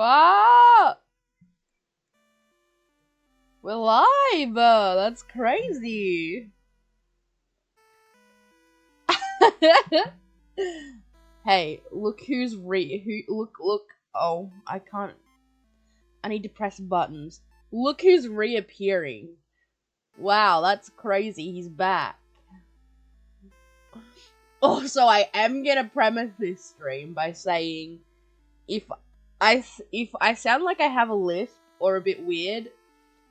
Ah! We're live! That's crazy. Hey, look who's look. Oh, I can't. I need to press buttons. Look who's reappearing. Wow, that's crazy. He's back. Also, I am gonna premise this stream by saying if I sound like I have a lisp or a bit weird,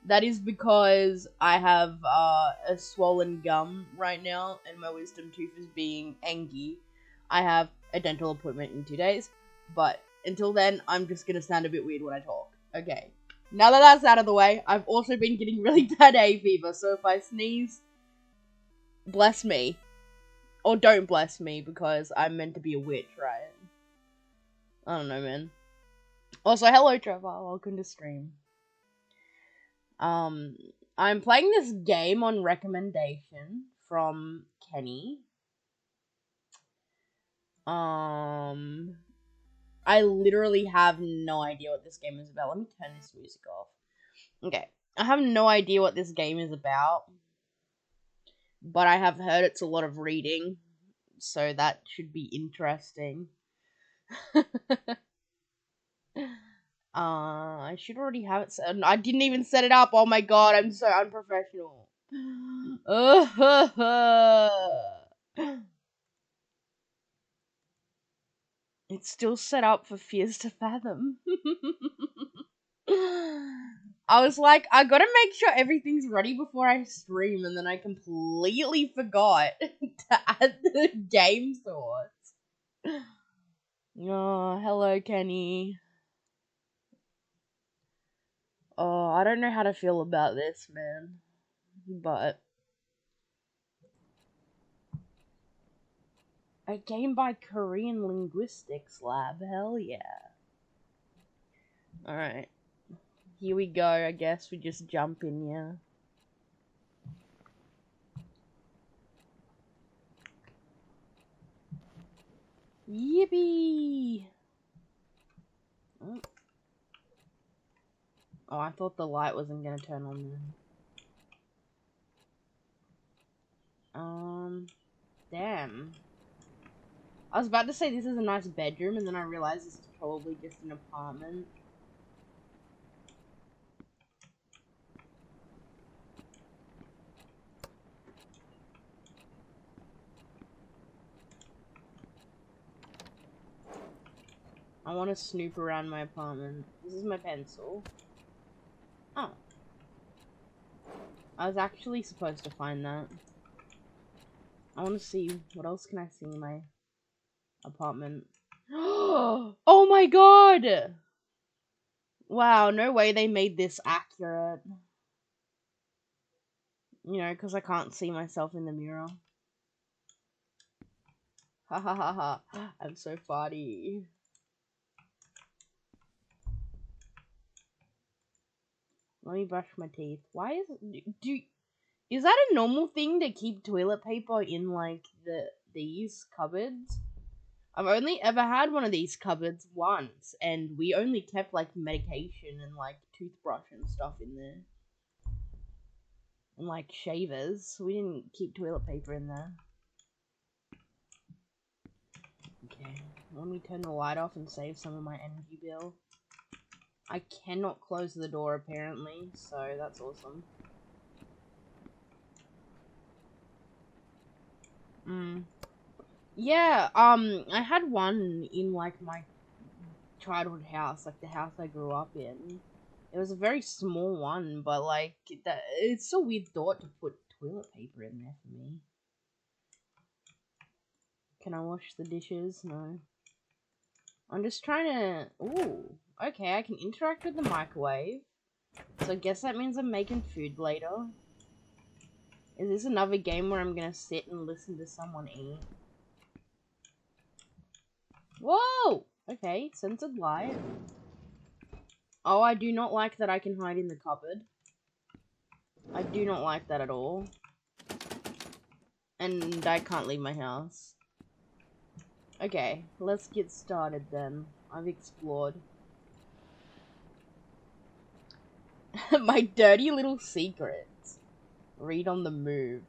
that is because I have a swollen gum right now, and my wisdom tooth is being angy. I have a dental appointment in 2 days, but until then, I'm just gonna sound a bit weird when I talk. Okay. Now that that's out of the way, I've also been getting really bad hay fever, so if I sneeze, bless me. Or don't bless me, because I'm meant to be a witch, right? I don't know, man. Also, hello, Trevor. Welcome to stream. I'm playing this game on recommendation from Kenny. I literally have no idea what this game is about. Let me turn this music off. Okay. I have no idea what this game is about, but I have heard it's a lot of reading, so that should be interesting. I should already have it set. I didn't even set it up. Oh my god, I'm so unprofessional. It's still set up for Fears to Fathom. I was like, I gotta make sure everything's ready before I stream, and then I completely forgot to add the game source. Oh, hello, Kenny. Oh, I don't know how to feel about this, man. But a game by Korean Linguistics Lab, hell yeah. Alright. Here we go, I guess we just jump in, yeah. Yippee! Oh, I thought the light wasn't gonna turn on then. Damn. I was about to say this is a nice bedroom, and then I realized this is probably just an apartment. I want to snoop around my apartment. This is my pencil. Oh. I was actually supposed to find that. I want to see, what else can I see in my apartment? Oh my god! Wow, no way they made this accurate. You know, because I can't see myself in the mirror. Ha ha ha ha. I'm so farty. Let me brush my teeth. Why is is that a normal thing to keep toilet paper in like these cupboards? I've only ever had one of these cupboards once, and we only kept like medication and like toothbrush and stuff in there. And like shavers. We didn't keep toilet paper in there. Okay, let me turn the light off and save some of my energy bill. I cannot close the door apparently, so that's awesome. Yeah, I had one in like my childhood house, like the house I grew up in. It was a very small one, but like it's a weird thought to put toilet paper in there for me. Can I wash the dishes? No. I'm just trying to... Ooh, okay, I can interact with the microwave. So I guess that means I'm making food later. Is this another game where I'm gonna sit and listen to someone eat? Whoa! Okay, censored light. Oh, I do not like that I can hide in the cupboard. I do not like that at all. And I can't leave my house. Okay, let's get started then. I've explored. My dirty little secrets. Read on the move.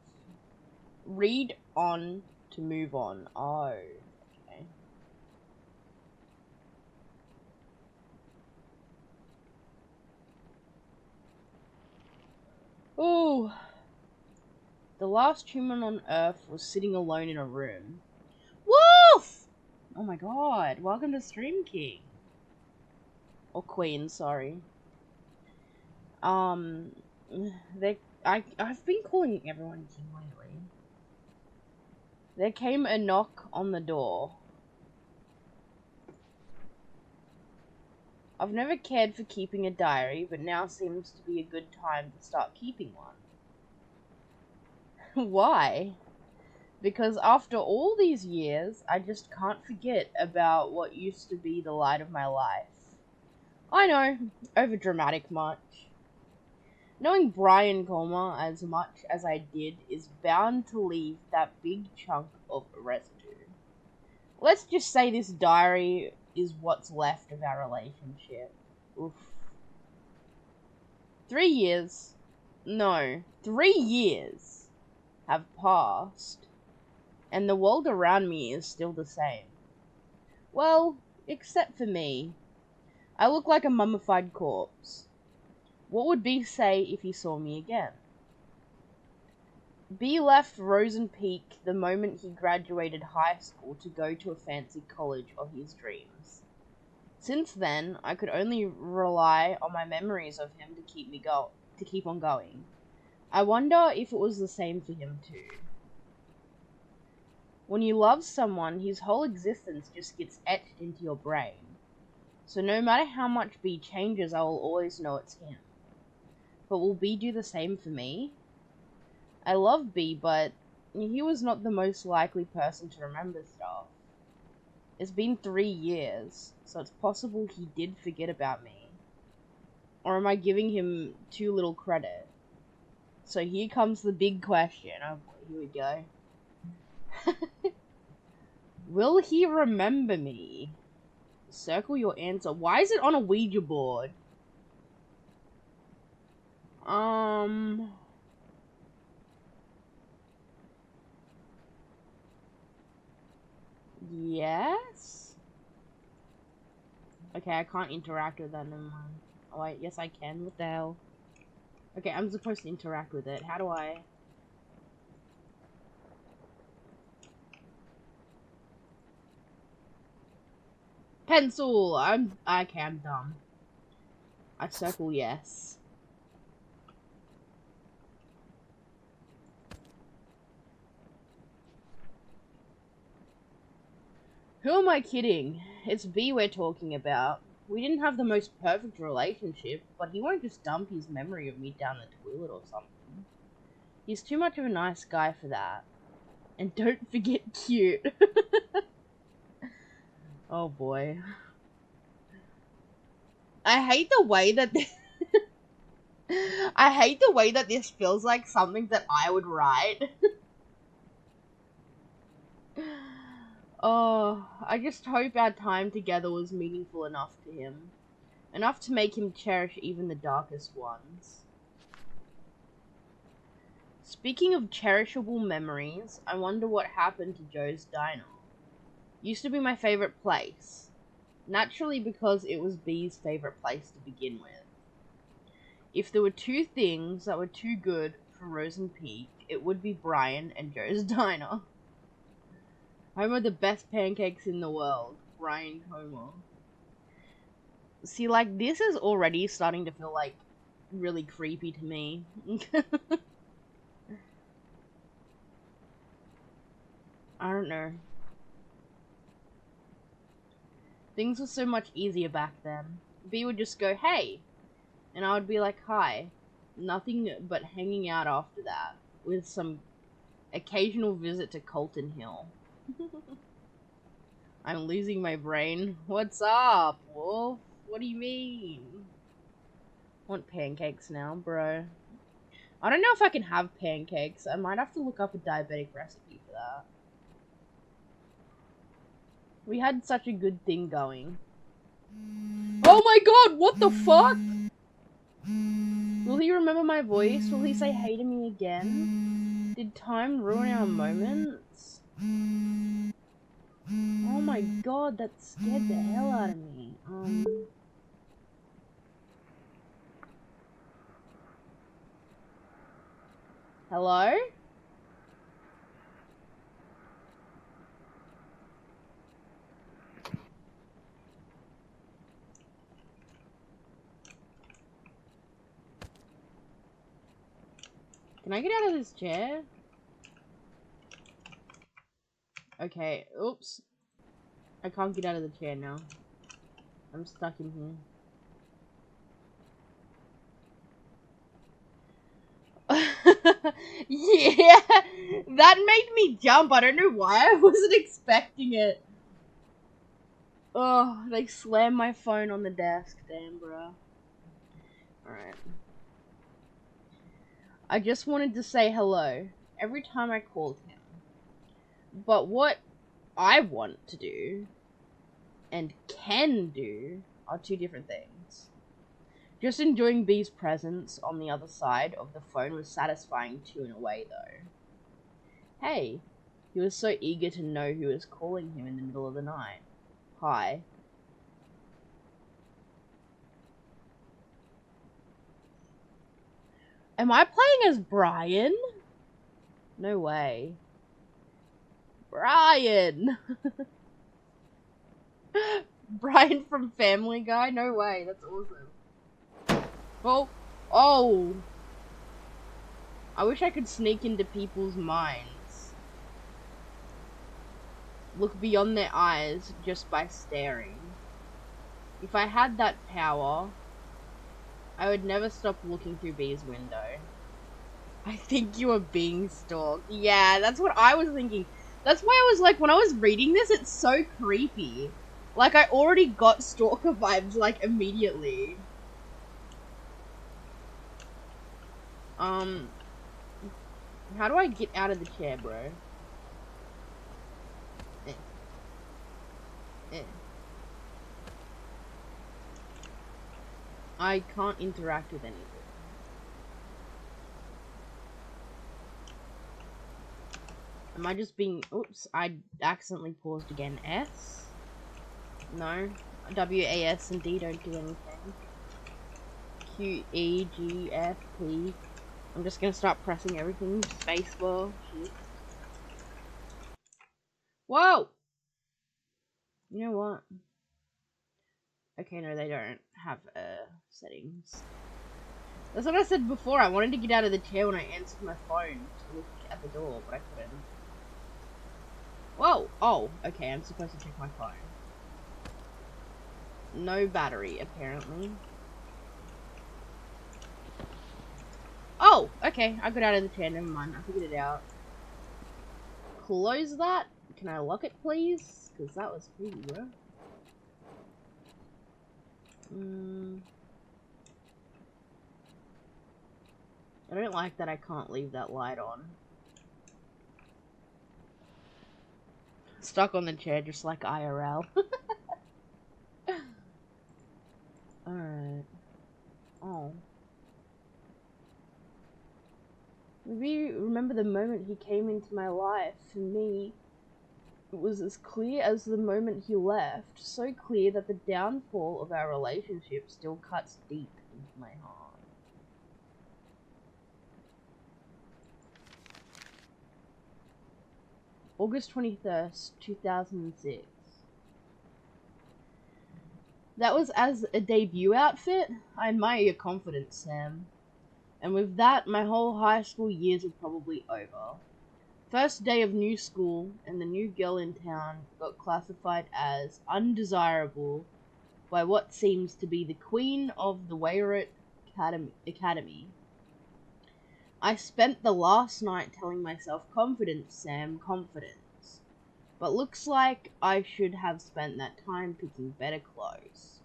Read on to move on. Oh, okay. Ooh. The last human on Earth was sitting alone in a room. Woof! Oh my god. Welcome to Stream King. Or Queen, sorry. I've been calling everyone King lately. There came a knock on the door. I've never cared for keeping a diary, but now seems to be a good time to start keeping one. Why? Because after all these years, I just can't forget about what used to be the light of my life. I know, overdramatic much. Knowing Brian Colmer as much as I did is bound to leave that big chunk of residue. Let's just say this diary is what's left of our relationship. Oof. 3 years. No, 3 years have passed, and the world around me is still the same. Well, except for me. I look like a mummified corpse. What would B say if he saw me again? B left Rosen Peak the moment he graduated high school to go to a fancy college of his dreams. Since then, I could only rely on my memories of him to keep on going. I wonder if it was the same for him too. When you love someone, his whole existence just gets etched into your brain. So no matter how much B changes, I will always know it's him. But will B do the same for me? I love B, but he was not the most likely person to remember stuff. It's been 3 years, so it's possible he did forget about me. Or am I giving him too little credit? So here comes the big question. Oh boy, here we go. Will he remember me? Circle your answer. Why is it on a Ouija board? Yes? Okay, I can't interact with that, never mind. Oh wait, yes I can, what the hell? Okay, I'm supposed to interact with it, how do I? Pencil! I'm dumb. I circle yes. Who am I kidding? It's B we're talking about. We didn't have the most perfect relationship, but he won't just dump his memory of me down the toilet or something. He's too much of a nice guy for that. And don't forget cute. Oh boy. I hate the way that I hate the way that this feels like something that I would write. Oh, I just hope our time together was meaningful enough to him. Enough to make him cherish even the darkest ones. Speaking of cherishable memories, I wonder what happened to Joe's Diner. Used to be my favorite place. Naturally because it was B's favorite place to begin with. If there were 2 things that were too good for Rosen Peak, it would be Brian and Joe's Diner. Home of the best pancakes in the world. Brian Como. See, like, this is already starting to feel, like, really creepy to me. I don't know. Things were so much easier back then. B would just go, hey! And I would be like, hi. Nothing but hanging out after that. With some occasional visit to Colton Hill. I'm losing my brain. What's up, Wolf? What do you mean? I want pancakes now, bro. I don't know if I can have pancakes. I might have to look up a diabetic recipe for that. We had such a good thing going. Oh my god, what the fuck? he remember my voice? Will he say hey to me again? Did time ruin our moments? Oh my god, that scared the hell out of me. Hello? Can I get out of this chair? Okay, oops. I can't get out of the chair now. I'm stuck in here. Yeah! That made me jump. I don't know why. I wasn't expecting it. Oh, they slammed my phone on the desk. Damn, bro. Alright. I just wanted to say hello every time I called him. But what I want to do and can do are two different things. Just enjoying B's presence on the other side of the phone was satisfying too in a way, though. Hey, he was so eager to know who was calling him in the middle of the night. Hi. Am I playing as Brian? No way. Brian! Brian from Family Guy? No way, that's awesome. Oh! Oh! I wish I could sneak into people's minds. Look beyond their eyes just by staring. If I had that power, I would never stop looking through B's window. I think you are being stalked. Yeah, that's what I was thinking. That's why I was like, when I was reading this, it's so creepy. Like, I already got stalker vibes, like, immediately. How do I get out of the chair, bro? I can't interact with anything. Am I just being... Oops, I accidentally paused again. S? No. W, A, S, and D don't do anything. Q, E, G, F, P. I'm just gonna start pressing everything. Spacebar. Shit. Whoa! You know what? Okay, no, they don't have settings. That's what I said before. I wanted to get out of the chair when I answered my phone to look at the door, but I couldn't. Whoa! Oh, okay, I'm supposed to check my phone. No battery, apparently. Oh, okay, I got out of the chair, never mind. I figured it out. Close that. Can I lock it, please? Because that was creepy, bro. I don't like that I can't leave that light on. Stuck on the chair just like IRL. Alright. Oh. Maybe remember the moment he came into my life. For me, it was as clear as the moment he left. So clear that the downfall of our relationship still cuts deep into my heart. August 21st, 2006. That was as a debut outfit? I admire your confidence, Sam. And with that, my whole high school years were probably over. First day of new school, and the new girl in town got classified as undesirable by what seems to be the queen of the Wayrot Academy. I spent the last night telling myself, confidence, Sam, confidence. But looks like I should have spent that time picking better clothes.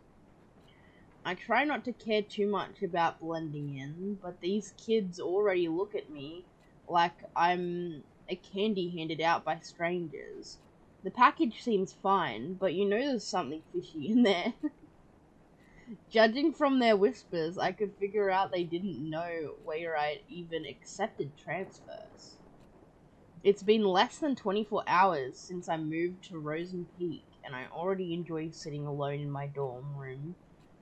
I try not to care too much about blending in, but these kids already look at me like I'm a candy handed out by strangers. The package seems fine, but you know there's something fishy in there. Judging from their whispers, I could figure out they didn't know where I'd even accepted transfers. It's been less than 24 hours since I moved to Rosen Peak, and I already enjoy sitting alone in my dorm room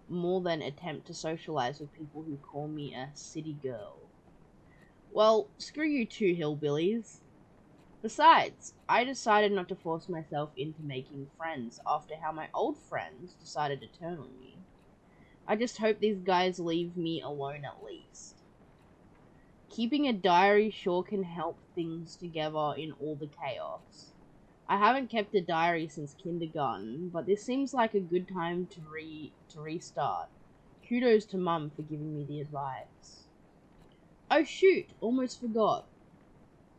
more than attempt to socialize with people who call me a city girl. Well, screw you two hillbillies. Besides, I decided not to force myself into making friends after how my old friends decided to turn on me. I just hope these guys leave me alone at least. Keeping a diary sure can help things together in all the chaos. I haven't kept a diary since kindergarten, but this seems like a good time to restart. Kudos to Mum for giving me the advice. Oh shoot, almost forgot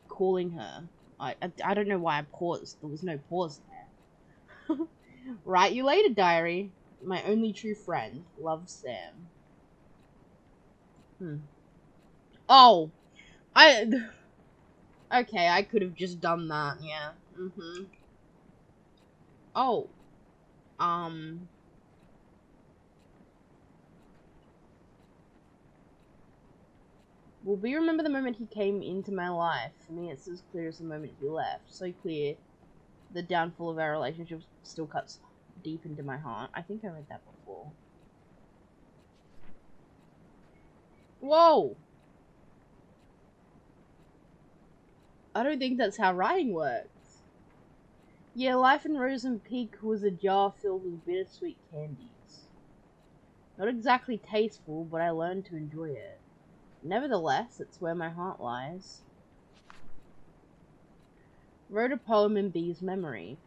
calling her. I don't know why I paused. There was no pause there. Write you later, diary. My only true friend. Love, Sam. Oh! Okay, I could have just done that, yeah. Oh. Will we remember the moment he came into my life? For me, it's as clear as the moment he left. So clear. The downfall of our relationship still cuts deep into my heart. I think I read that before. Whoa! I don't think that's how writing works. Yeah, life in Rosen Peak was a jar filled with bittersweet candies. Not exactly tasteful, but I learned to enjoy it. Nevertheless, it's where my heart lies. Wrote a poem in B's memory.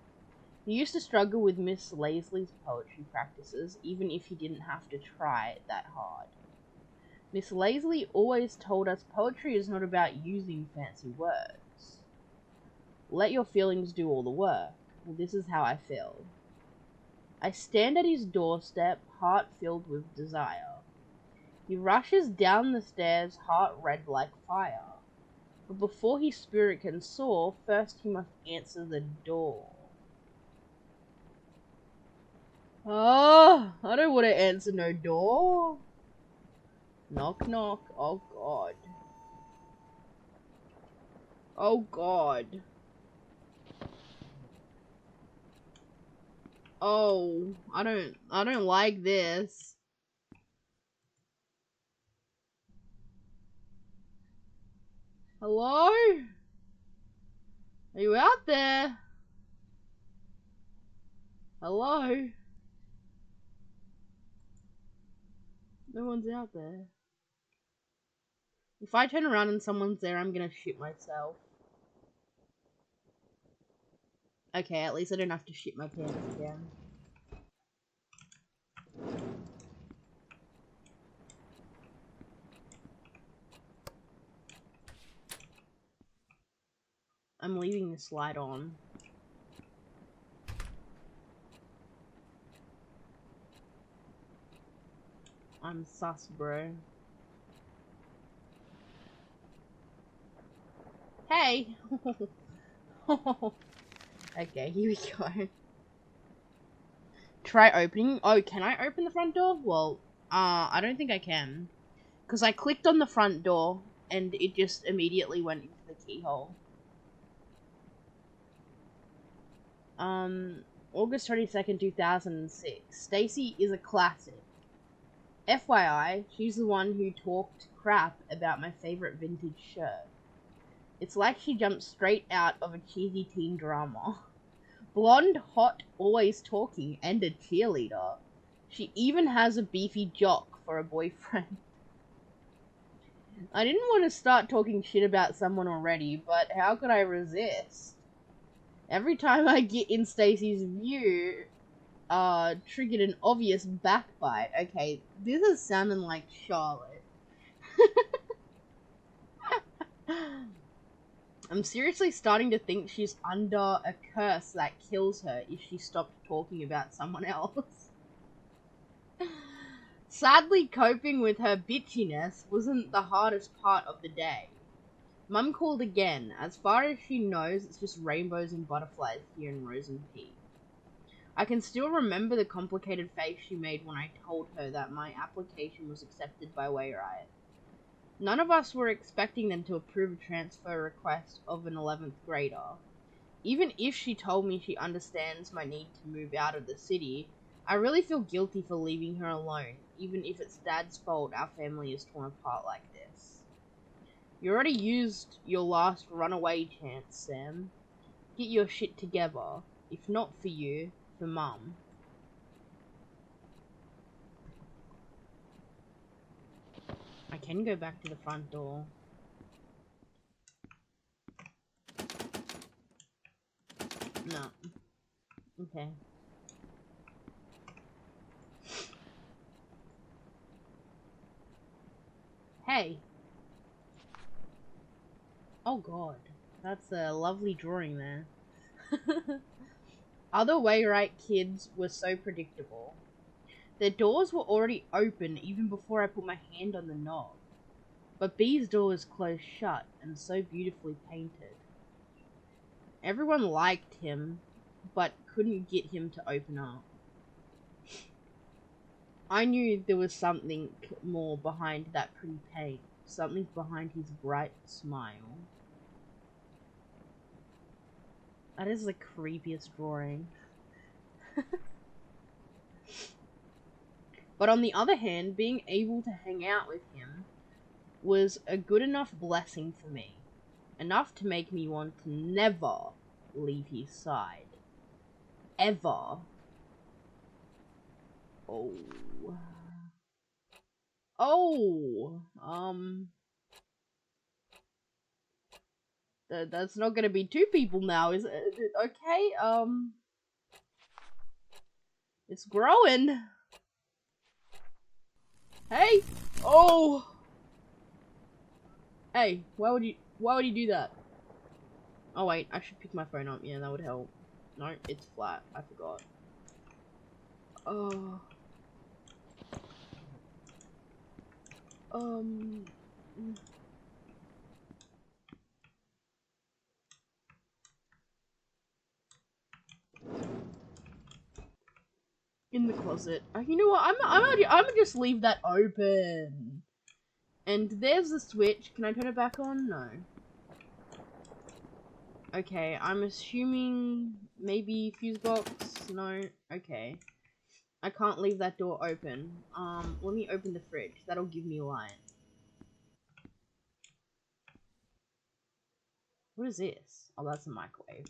He used to struggle with Miss Lazley's poetry practices, even if he didn't have to try that hard. Miss Lazley always told us poetry is not about using fancy words. Let your feelings do all the work. Well, this is how I feel. I stand at his doorstep, heart filled with desire. He rushes down the stairs, heart red like fire. But before his spirit can soar, first he must answer the door. Oh, I don't want to answer no door. Knock, knock. Oh, God. Oh, God. Oh, I don't like this. Hello? Are you out there? Hello? No one's out there. If I turn around and someone's there, I'm gonna shit myself. Okay, at least I don't have to shit my pants again. I'm leaving this light on. I'm sus, bro. Hey! Okay, here we go. Try opening. Oh, can I open the front door? Well, I don't think I can. Because I clicked on the front door, and it just immediately went into the keyhole. August 22nd, 2006. Stacy is a classic. FYI, she's the one who talked crap about my favorite vintage shirt. It's like she jumped straight out of a cheesy teen drama. Blonde, hot, always talking, and a cheerleader. She even has a beefy jock for a boyfriend. I didn't want to start talking shit about someone already, but how could I resist? Every time I get in Stacy's view, triggered an obvious backbite. Okay, this is sounding like Charlotte. I'm seriously starting to think she's under a curse that kills her if she stopped talking about someone else. Sadly, coping with her bitchiness wasn't the hardest part of the day. Mum called again. As far as she knows, it's just rainbows and butterflies here in Rosen Peak. I can still remember the complicated face she made when I told her that my application was accepted by Wayrite. None of us were expecting them to approve a transfer request of an 11th grader. Even if she told me she understands my need to move out of the city, I really feel guilty for leaving her alone, even if it's Dad's fault our family is torn apart like this. You already used your last runaway chance, Sam. Get your shit together. If not for you, for Mum. I can go back to the front door. No. Okay. Hey. Oh god. That's a lovely drawing there. Other Wayrite kids were so predictable. Their doors were already open even before I put my hand on the knob. But B's door was closed shut and so beautifully painted. Everyone liked him, but couldn't get him to open up. I knew there was something more behind that pretty paint. Something behind his bright smile. That is the creepiest drawing. But on the other hand, being able to hang out with him was a good enough blessing for me. Enough to make me want to never leave his side. Ever. Oh. Oh. That's not gonna be two people now, is it? Okay, it's growing. Hey! Oh! Hey, why would you do that? Oh wait, I should pick my phone up. Yeah, that would help. No, it's flat. I forgot. Oh. In the closet. You know what? I'm gonna just leave that open. And there's the switch. Can I turn it back on? No. Okay, I'm assuming maybe fuse box. No. Okay. I can't leave that door open. Let me open the fridge. That'll give me light. What is this? Oh, that's a microwave.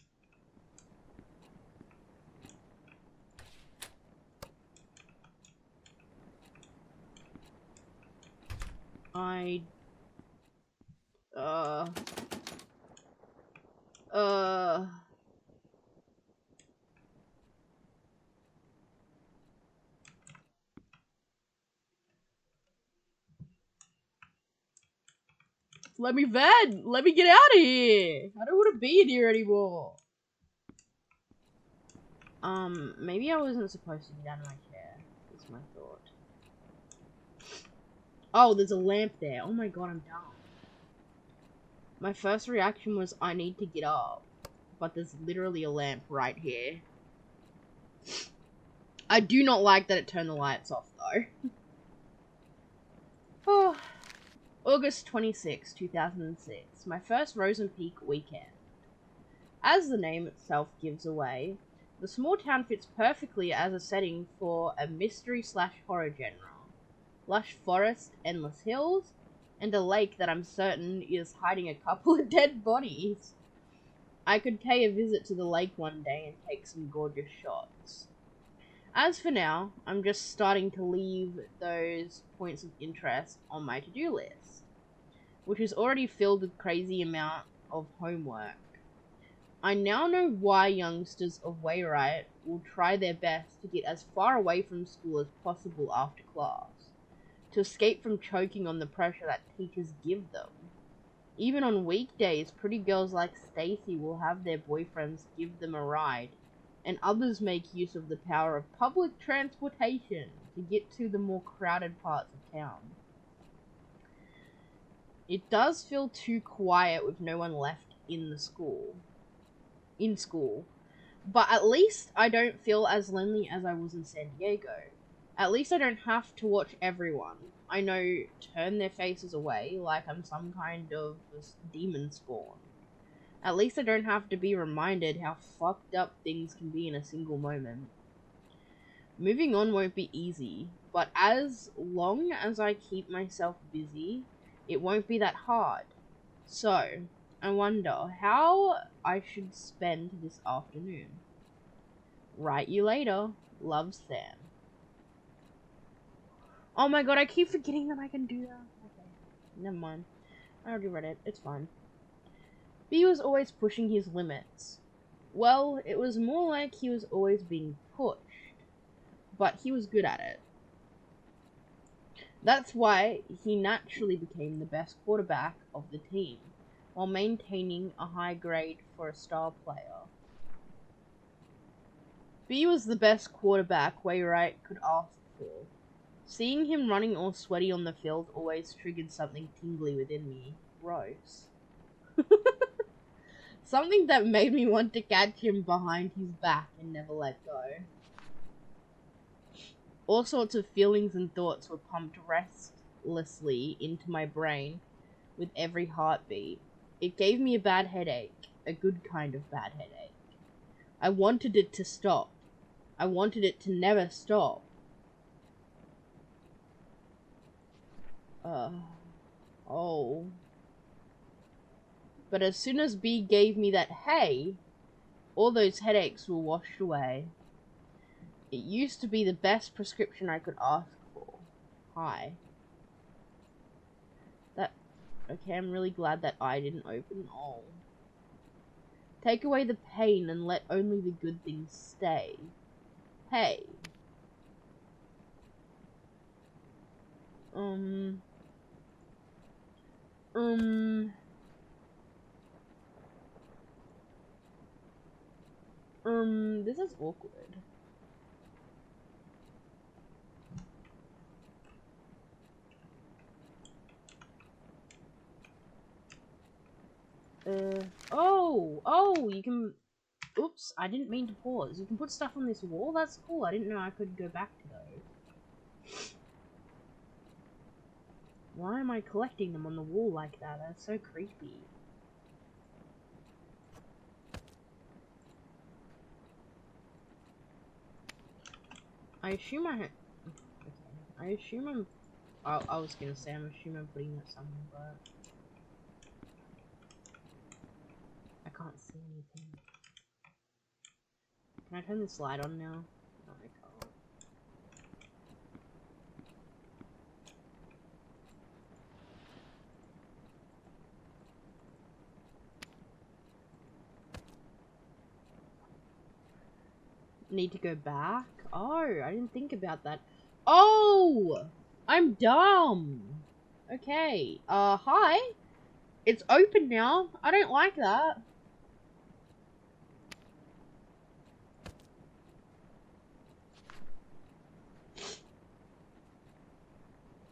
Let me vent! Let me get out of here! I don't want to be in here anymore. Maybe I wasn't supposed to get out of my chair. That's my thought. Oh, there's a lamp there. Oh my god, I'm dumb. My first reaction was, I need to get up. But there's literally a lamp right here. I do not like that it turned the lights off, though. Oh. August 26, 2006. My first Rosen Peak weekend. As the name itself gives away, the small town fits perfectly as a setting for a mystery/horror genre. Lush forest, endless hills, and a lake that I'm certain is hiding a couple of dead bodies. I could pay a visit to the lake one day and take some gorgeous shots. As for now, I'm just starting to leave those points of interest on my to-do list, which is already filled with crazy amount of homework. I now know why youngsters of Wayrite will try their best to get as far away from school as possible after class, to escape from choking on the pressure that teachers give them. Even on weekdays, pretty girls like Stacy will have their boyfriends give them a ride, and others make use of the power of public transportation to get to the more crowded parts of town. It does feel too quiet with no one left in school. But at least I don't feel as lonely as I was in San Diego. At least I don't have to watch everyone I know turn their faces away like I'm some kind of demon spawn. At least I don't have to be reminded how fucked up things can be in a single moment. Moving on won't be easy, but as long as I keep myself busy, it won't be that hard. So, I wonder how I should spend this afternoon. Write you later. Love, Sam. Oh my god, I keep forgetting that I can do that. Okay, never mind. I already read it. It's fine. B was always pushing his limits. Well, it was more like he was always being pushed. But he was good at it. That's why he naturally became the best quarterback of the team, while maintaining a high grade for a star player. B was the best quarterback Wainwright could ask for. Seeing him running all sweaty on the field always triggered something tingly within me. Gross. Something that made me want to catch him behind his back and never let go. All sorts of feelings and thoughts were pumped restlessly into my brain with every heartbeat. It gave me a bad headache, a good kind of bad headache. I wanted it to stop. I wanted it to never stop. Oh. But as soon as B gave me that hey, all those headaches were washed away. It used to be the best prescription I could ask for. Hi. Okay, I'm really glad that eye didn't open. Oh. Take away the pain and let only the good things stay. Hey. This is awkward. Oh, you can... Oops, I didn't mean to pause. You can put stuff on this wall? That's cool. I didn't know I could go back to those. Why am I collecting them on the wall like that? That's so creepy. I assume I was gonna say, I'm assuming I'm putting that somewhere, but... I can't see anything. Can I turn this light on now? No, I can't. Need to go back? Oh, I didn't think about that. Oh! I'm dumb! Okay, hi? It's open now. I don't like that.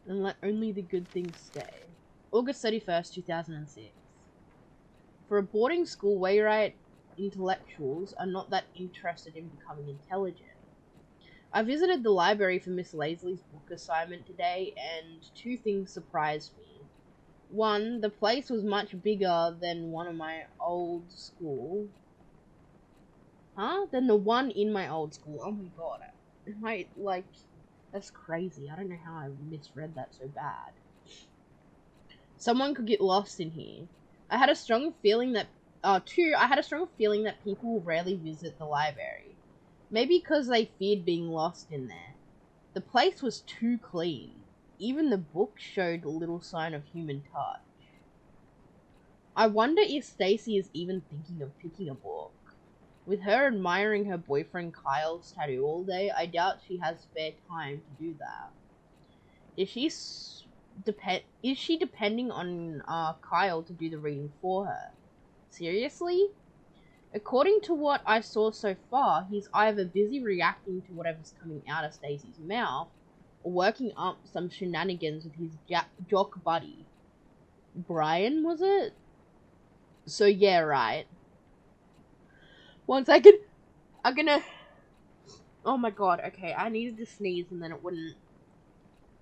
And let only the good things stay. August 31st, 2006. For a boarding school, Wainwright intellectuals are not that interested in becoming intelligent. I visited the library for Miss Lazley's book assignment today, and two things surprised me. One, the place was much bigger than one of my old school. Than the one in my old school. Oh my god. That's crazy. I don't know how I misread that so bad. Someone could get lost in here. I had a strong feeling that people rarely visit the library. Maybe because they feared being lost in there. The place was too clean. Even the book showed little sign of human touch. I wonder if Stacy is even thinking of picking a book. With her admiring her boyfriend Kyle's tattoo all day, I doubt she has spare time to do that. Is she depending on Kyle to do the reading for her? Seriously? According to what I saw so far, he's either busy reacting to whatever's coming out of Stacy's mouth, or working up some shenanigans with his jock buddy. Brian, was it? So yeah, right. 1 second. I'm gonna... Oh my god, okay, I needed to sneeze and then it wouldn't.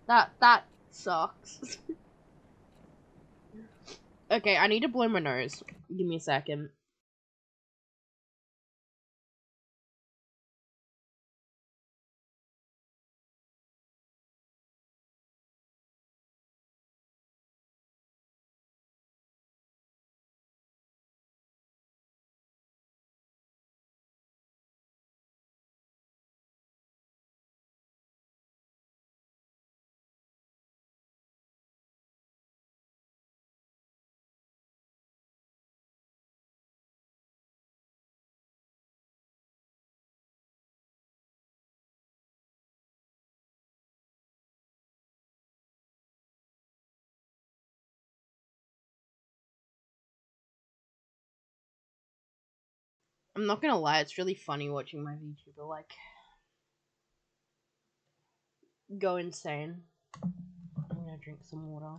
That sucks. Okay, I need to blow my nose. Give me a second. I'm not gonna lie, it's really funny watching my VTuber, like, go insane. I'm gonna drink some water.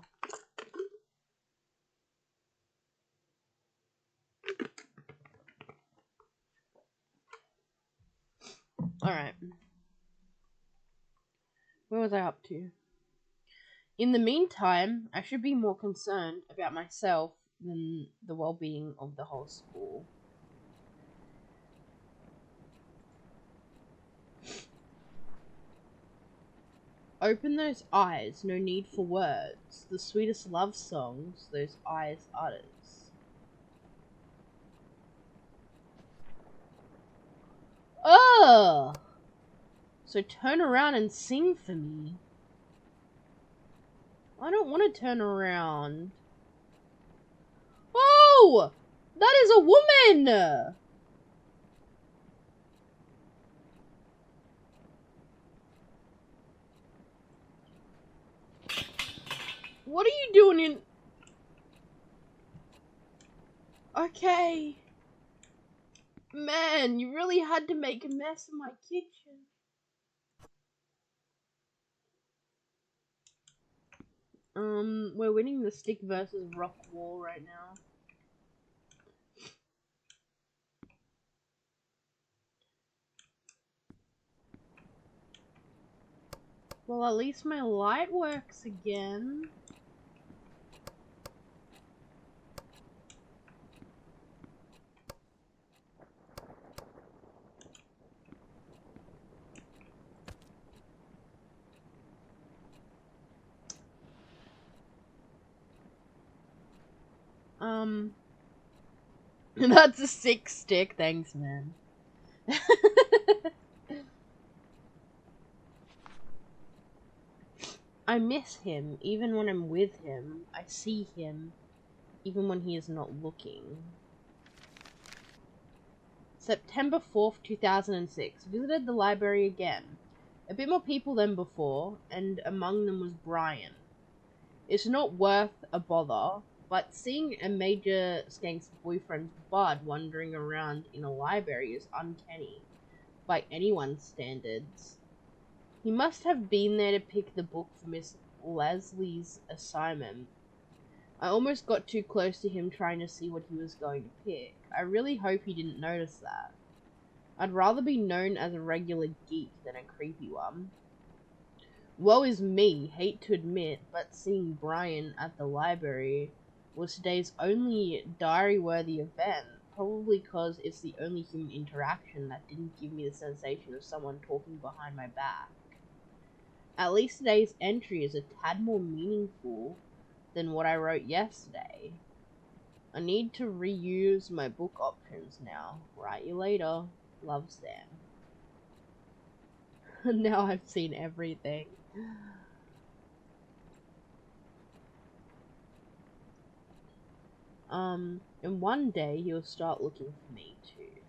Alright. Where was I up to? In the meantime, I should be more concerned about myself than the well-being of the whole school. Open those eyes, no need for words. The sweetest love songs those eyes utters. Ugh! So turn around and sing for me. I don't want to turn around. Oh! That is a woman! What are you doing in... Okay. Man, you really had to make a mess in my kitchen. We're winning the stick versus rock war right now. Well, at least my light works again. That's a sick stick, thanks, man. I miss him, even when I'm with him. I see him, even when he is not looking. September 4th, 2006. Visited the library again. A bit more people than before, and among them was Brian. It's not worth a bother, but seeing a major skank's boyfriend's Bud wandering around in a library is uncanny, by anyone's standards. He must have been there to pick the book for Miss Leslie's assignment. I almost got too close to him trying to see what he was going to pick. I really hope he didn't notice that. I'd rather be known as a regular geek than a creepy one. Woe is me, hate to admit, but seeing Brian at the library was today's only diary-worthy event, probably because it's the only human interaction that didn't give me the sensation of someone talking behind my back. At least today's entry is a tad more meaningful than what I wrote yesterday. I need to reuse my book options now. Write you later. Love, Sam. Now I've seen everything. And one day he'll start looking for me too.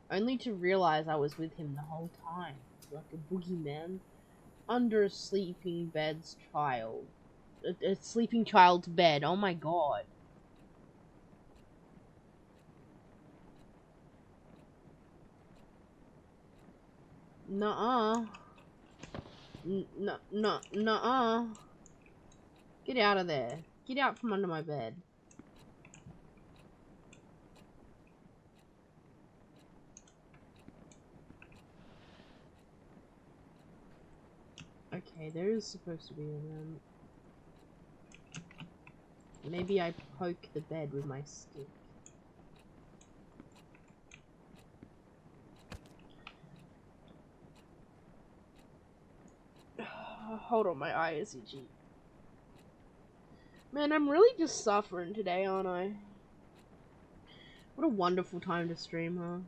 Only to realize I was with him the whole time, like a boogeyman, under a sleeping bed's child. A sleeping child's bed, oh my god. Nuh-uh. Nuh-uh. Get out of there. Get out from under my bed. Okay, there is supposed to be a vent. Maybe I poke the bed with my stick. Hold on, my eye is itchy. Man, I'm really just suffering today, aren't I? What a wonderful time to stream, huh?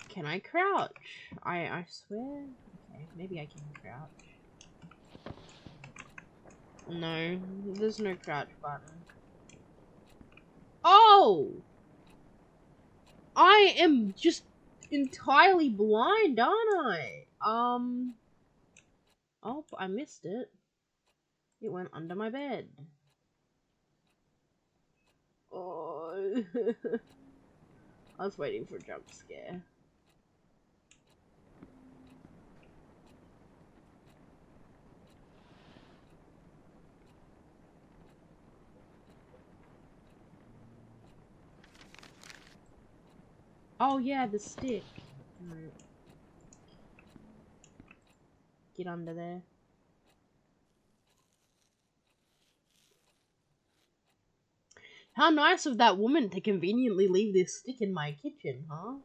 Can I crouch? I swear. Okay, maybe I can crouch. No, there's no crouch button. Oh! I am just entirely blind, aren't I? Oh, I missed it. It went under my bed. Oh. I was waiting for a jump scare. Oh yeah, the stick. Right. Get under there. How nice of that woman to conveniently leave this stick in my kitchen, huh?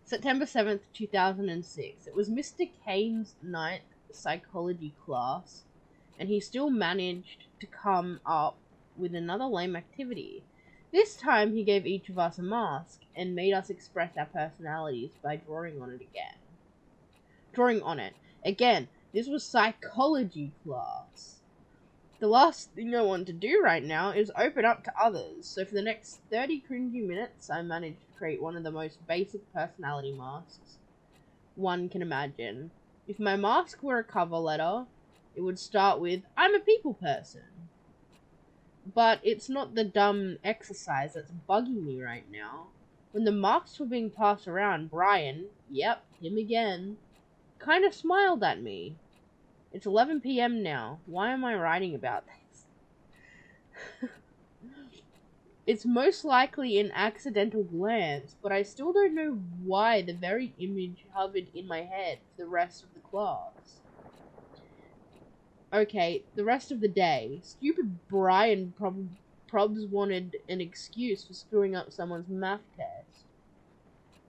September 7th, 2006. It was Mr. Kane's ninth psychology class, and he still managed to come up with another lame activity. This time he gave each of us a mask and made us express our personalities by drawing on it again. This was psychology class. The last thing I want to do right now is open up to others, so for the next 30 cringy minutes I managed to create one of the most basic personality masks one can imagine. If my mask were a cover letter, it would start with, I'm a people person. But it's not the dumb exercise that's bugging me right now. When the marks were being passed around, Brian, yep, him again, kind of smiled at me. It's 11 PM now. Why am I writing about this? It's most likely an accidental glance, but I still don't know why the very image hovered in my head for the rest of the class. Okay, the rest of the day, stupid Brian probs wanted an excuse for screwing up someone's math test.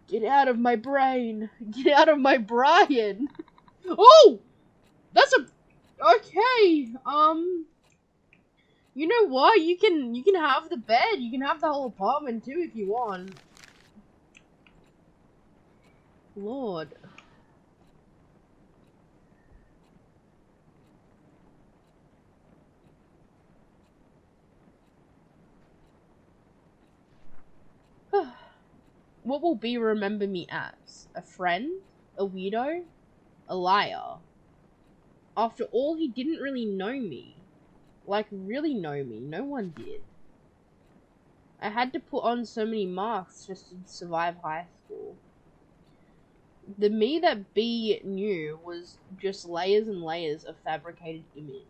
Get out of my brain! Get out of my Brian! Oh! That's a... Okay, you know what? You can have the bed. You can have the whole apartment too if you want. Lord. What will B remember me as? A friend? A weirdo? A liar? After all, he didn't really know me. Like, really know me. No one did. I had to put on so many masks just to survive high school. The me that B knew was just layers and layers of fabricated image.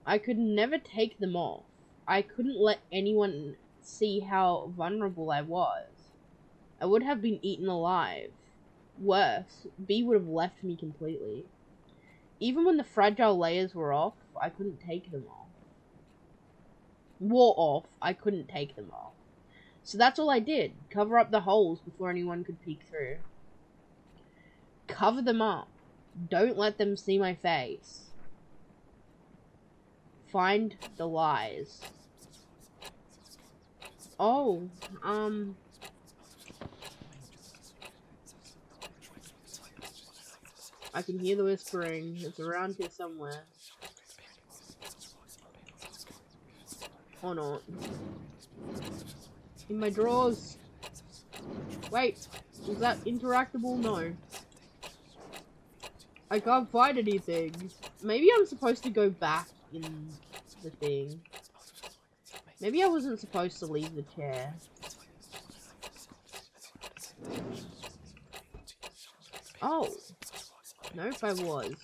I could never take them off. I couldn't let anyone see how vulnerable I was. I would have been eaten alive. Worse, B would have left me completely. Even when the fragile layers were off, I couldn't take them off. I couldn't take them off. So that's all I did. Cover up the holes before anyone could peek through. Cover them up. Don't let them see my face. Find the lies. Oh, I can hear the whispering. It's around here somewhere. Or not. In my drawers. Wait, is that interactable? No. I can't find anything. Maybe I'm supposed to go back in the thing. Maybe I wasn't supposed to leave the chair. Oh. Nope, I was.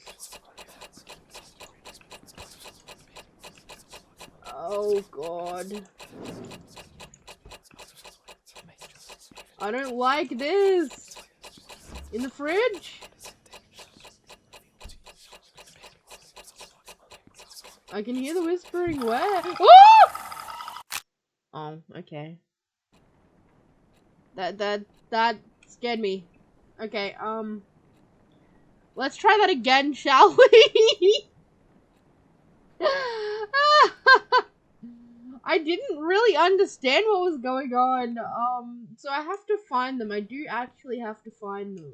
Oh god. I don't like this. In the fridge? I can hear the whispering. Where? Oh! Oh, okay. That scared me. Okay, let's try that again, shall we? I didn't really understand what was going on. So I have to find them. I do actually have to find them.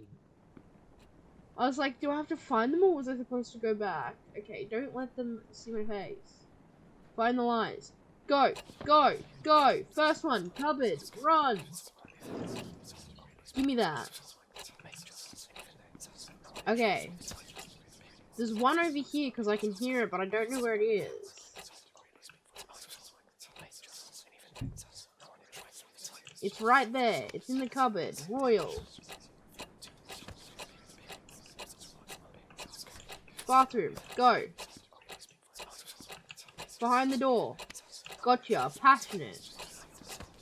I was like, do I have to find them or was I supposed to go back? Okay, don't let them see my face. Find the lies. Go, go, go. First one, cupboard, run. Give me that. Okay. There's one over here because I can hear it, but I don't know where it is. It's right there. It's in the cupboard. Royal. Bathroom. Go. Behind the door. Gotcha. Passionate.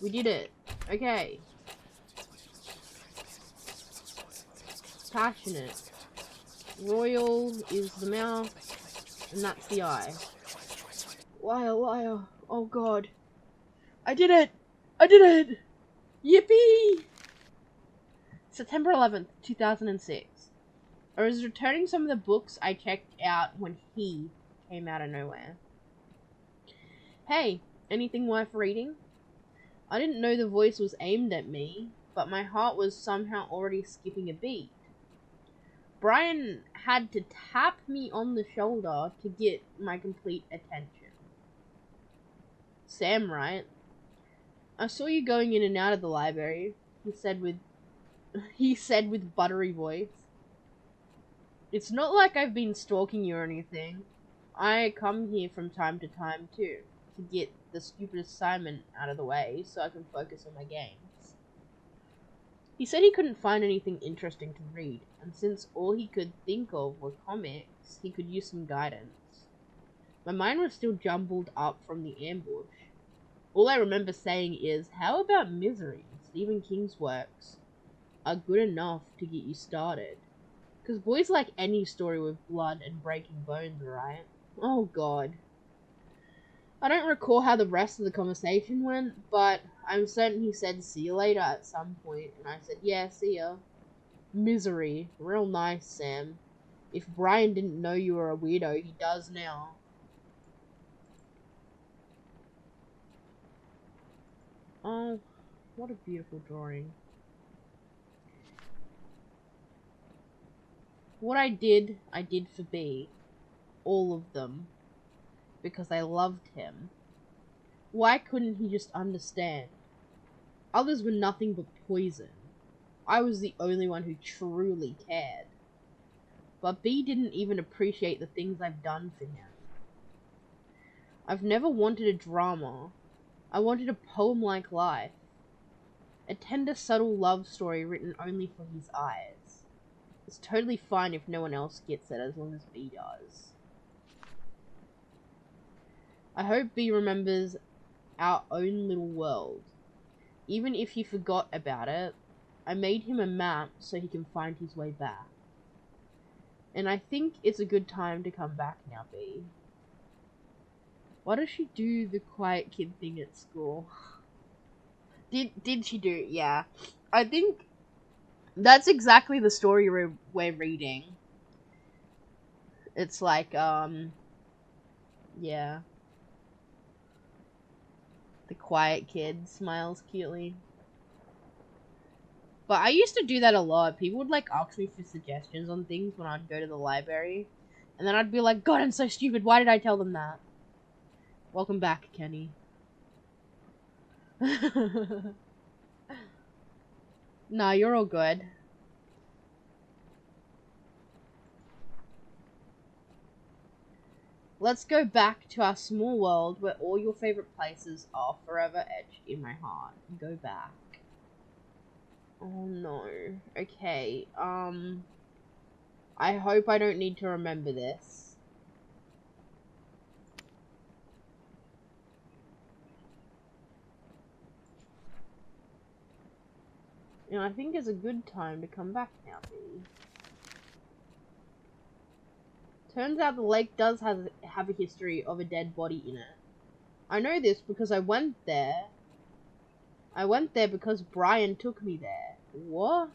We did it. Okay. Passionate. Royal is the mouth. And that's the eye. Liar, liar. Oh god. I did it! I did it! Yippee! September 11th, 2006. I was returning some of the books I checked out when he came out of nowhere. Hey, anything worth reading? I didn't know the voice was aimed at me, but my heart was somehow already skipping a beat. Brian had to tap me on the shoulder to get my complete attention. Sam, right? I saw you going in and out of the library, he said with buttery voice. It's not like I've been stalking you or anything. I come here from time to time too, to get the stupid assignment out of the way so I can focus on my games. He said he couldn't find anything interesting to read, and since all he could think of were comics, he could use some guidance. My mind was still jumbled up from the ambush. All I remember saying is, how about Misery, Stephen King's works, are good enough to get you started? Because boys like any story with blood and breaking bones, right? Oh god. I don't recall how the rest of the conversation went, but I'm certain he said see you later at some point, and I said yeah, see ya. Misery. Real nice, Sam. If Brian didn't know you were a weirdo, he does now. Oh, what a beautiful drawing. What I did for B. All of them. Because I loved him. Why couldn't he just understand? Others were nothing but poison. I was the only one who truly cared. But B didn't even appreciate the things I've done for him. I've never wanted a drama. I wanted a poem-like life. A tender, subtle love story written only for his eyes. It's totally fine if no one else gets it as long as B does. I hope B remembers our own little world. Even if he forgot about it, I made him a map so he can find his way back. And I think it's a good time to come back now, B. Why does she do the quiet kid thing at school? Did she do it? Yeah. I think that's exactly the story we're reading. It's like, yeah. The quiet kid smiles cutely. But I used to do that a lot. People would, like, ask me for suggestions on things when I'd go to the library. And then I'd be like, God, I'm so stupid. Why did I tell them that? Welcome back, Kenny. Nah, you're all good. Let's go back to our small world where all your favorite places are forever etched in my heart. Go back. Oh no. Okay, I hope I don't need to remember this. And I think it's a good time to come back now, B. Turns out the lake does have a history of a dead body in it. I know this because I went there. I went there because Brian took me there. What?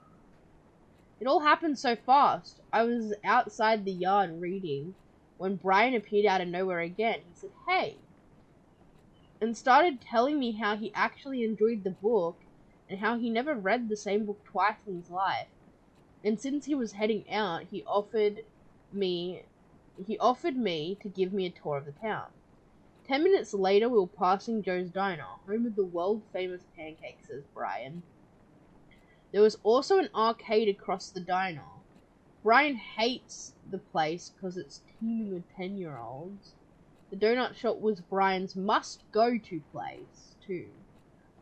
It all happened so fast. I was outside the yard reading when Brian appeared out of nowhere again. He said, "Hey," and started telling me how he actually enjoyed the book and how he never read the same book twice in his life. And since he was heading out, he offered me to give me a tour of the town. 10 minutes later, we were passing Joe's Diner, home of the world-famous pancakes, says Brian. There was also an arcade across the diner. Brian hates the place because it's teeming with 10-year-olds. The donut shop was Brian's must-go-to place, too.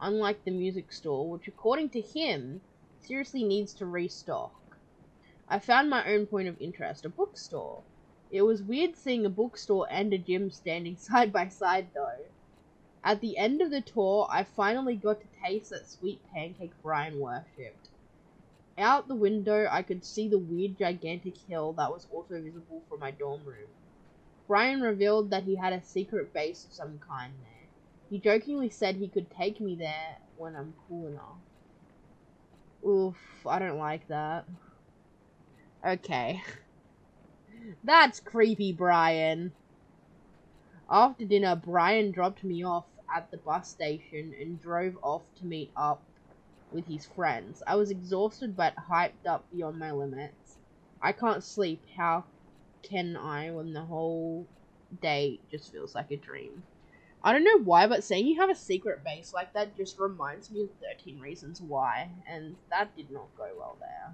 Unlike the music store, which according to him, seriously needs to restock. I found my own point of interest, a bookstore. It was weird seeing a bookstore and a gym standing side by side, though. At the end of the tour, I finally got to taste that sweet pancake Brian worshipped. Out the window, I could see the weird gigantic hill that was also visible from my dorm room. Brian revealed that he had a secret base of some kind there. He jokingly said he could take me there when I'm cool enough. Oof, I don't like that. Okay. That's creepy, Brian. After dinner, Brian dropped me off at the bus station and drove off to meet up with his friends. I was exhausted but hyped up beyond my limits. I can't sleep. How can I when the whole day just feels like a dream? I don't know why, but saying you have a secret base like that just reminds me of 13 Reasons Why, and that did not go well there.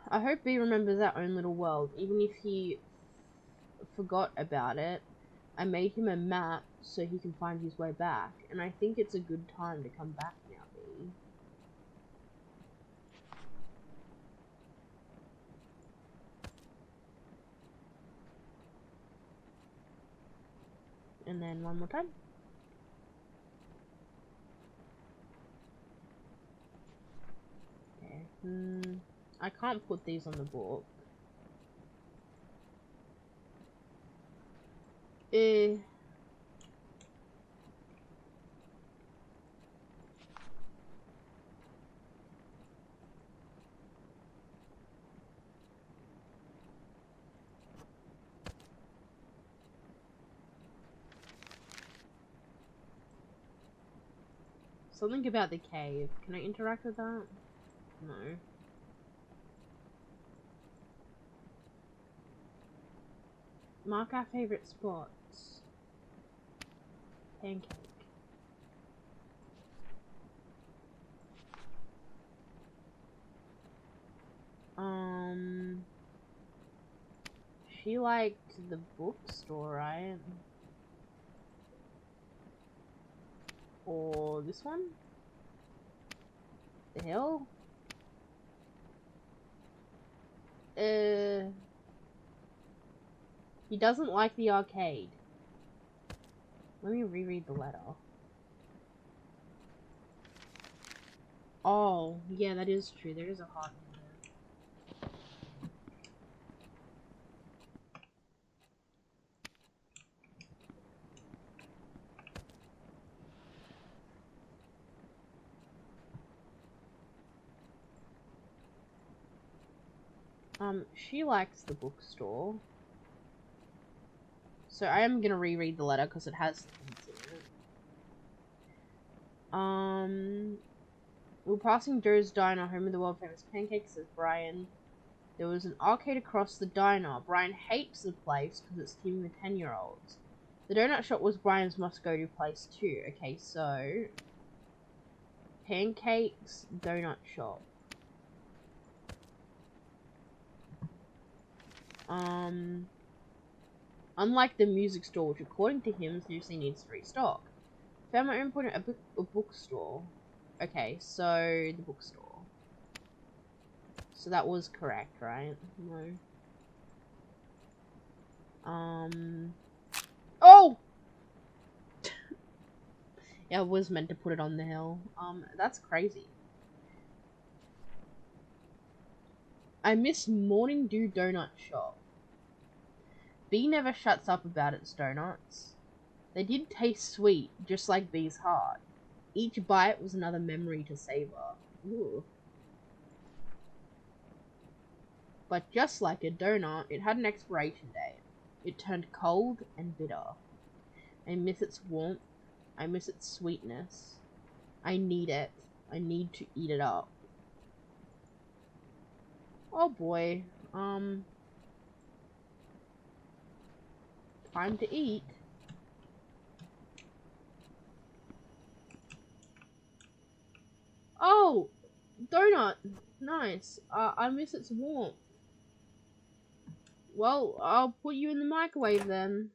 I hope B remembers our own little world, even if he forgot about it. I made him a map so he can find his way back, and I think it's a good time to come back now, B. And then one more time. Okay. I can't put these on the book. Something about the cave. Can I interact with that? No. Mark our favorite spots. Pancake. She liked the bookstore, right? Or this one? The hill? He doesn't like the arcade. Let me reread the letter. Oh, yeah, that is true. There is a heart in there. She likes the bookstore. So I am gonna reread the letter because it has things in it. We were passing Joe's Diner, home of the world famous pancakes, says Brian. There was an arcade across the diner. Brian hates the place because it's teeming with 10-year-olds. The donut shop was Brian's must-go-to place too. Okay, so pancakes, donut shop. Unlike the music store, which according to him seriously needs to restock. Found my own point at a bookstore. Okay, so the bookstore. So that was correct, right? No. Oh! Yeah, I was meant to put it on the hill. That's crazy. I miss Morning Dew Donut Shop. B never shuts up about its donuts. They did taste sweet, just like B's heart. Each bite was another memory to savor. Ooh. But just like a donut, it had an expiration date. It turned cold and bitter. I miss its warmth. I miss its sweetness. I need it. I need to eat it up. Oh boy. Time to eat. Oh! Donut! Nice. I miss its warmth. Well, I'll put you in the microwave then.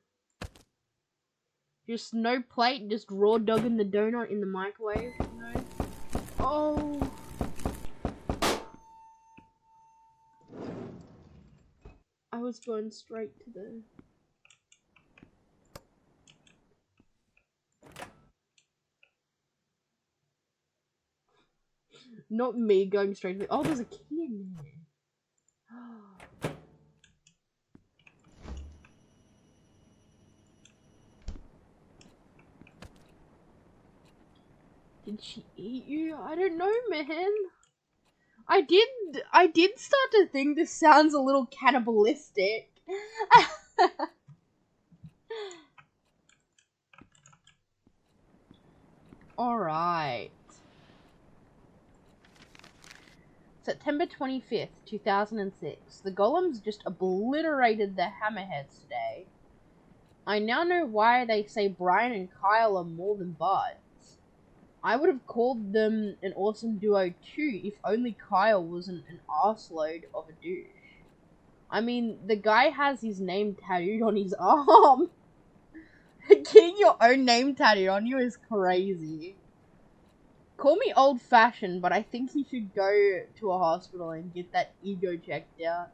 Just no plate, just raw dogging the donut in the microwave. No. Oh! I was going straight to the... Not me going straight to the... Oh, there's a key in there. Did she eat you? I don't know, man. I did start to think this sounds a little cannibalistic. Alright. September 25th, 2006. The golems just obliterated the hammerheads today. I now know why they say Brian and Kyle are more than buds. I would have called them an awesome duo too if only Kyle wasn't an arseload of a douche. I mean, the guy has his name tattooed on his arm. Getting your own name tattooed on you is crazy. Call me old-fashioned, but I think he should go to a hospital and get that ego checked out.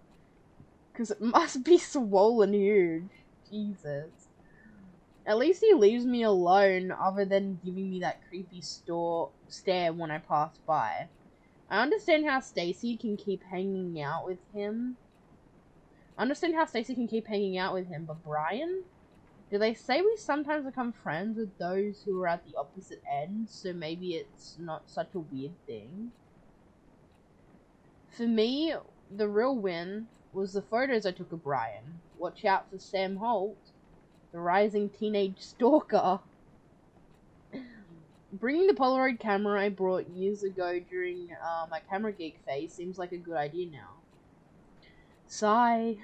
Because it must be swollen huge. Jesus. At least he leaves me alone, other than giving me that creepy stare when I pass by. I understand how Stacy can keep hanging out with him. But Brian? Do they say we sometimes become friends with those who are at the opposite end, so maybe it's not such a weird thing? For me, the real win was the photos I took of Brian. Watch out for Sam Holt, the rising teenage stalker. Bringing the Polaroid camera I brought years ago during my camera geek phase seems like a good idea now. Sigh.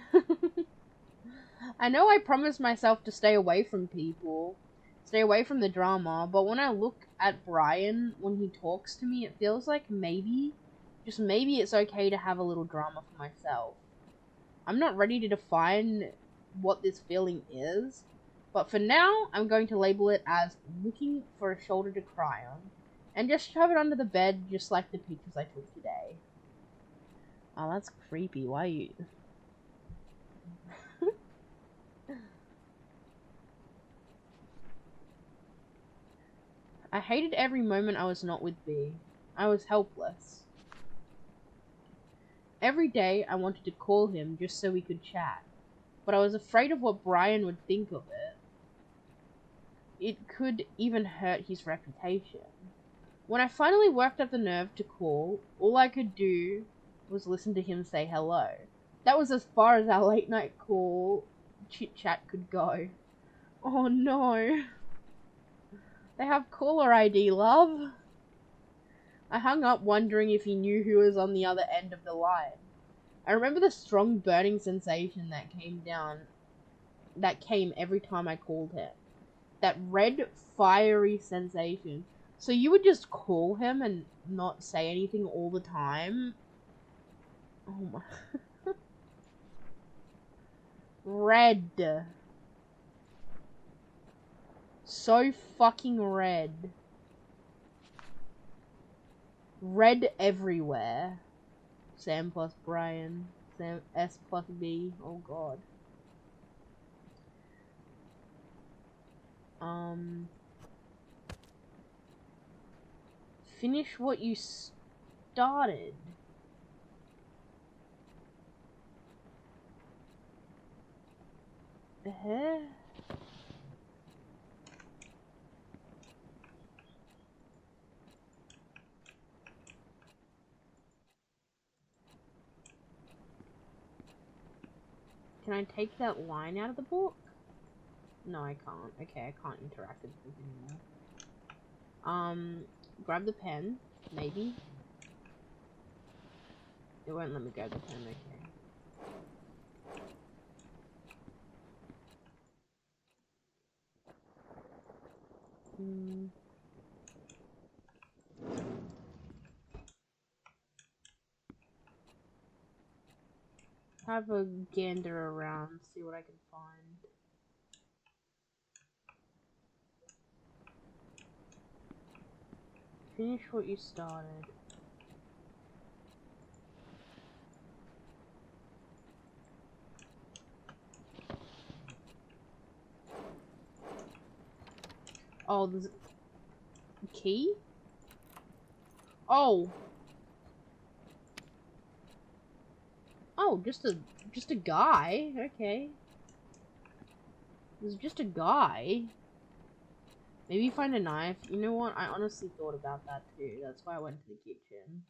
I know I promised myself to stay away from people, stay away from the drama, but when I look at Brian, when he talks to me, it feels like maybe, just maybe it's okay to have a little drama for myself. I'm not ready to define what this feeling is, but for now, I'm going to label it as looking for a shoulder to cry on, and just shove it under the bed just like the pictures I took today. Oh, that's creepy. Why are you... I hated every moment I was not with B. I was helpless. Every day I wanted to call him just so we could chat, but I was afraid of what Brian would think of it. It could even hurt his reputation. When I finally worked up the nerve to call, all I could do was listen to him say hello. That was as far as our late night call chit-chat could go. Oh no. They have caller ID, love. I hung up wondering if he knew who was on the other end of the line. I remember the strong burning sensation that came every time I called him. That red, fiery sensation. So you would just call him and not say anything all the time? Oh my... Red. So fucking red. Red everywhere. Sam plus Brian. Sam S plus B. Oh god. Finish what you started. Huh? Can I take that line out of the book? No, I can't. Okay, I can't interact with the book anymore. Grab the pen, maybe. It won't let me grab the pen, okay. Have a gander around, see what I can find. Finish what you started. Oh, there's a key? Oh. Oh, just a guy. Okay. There's just a guy. Maybe find a knife. You know what? I honestly thought about that too. That's why I went to the kitchen.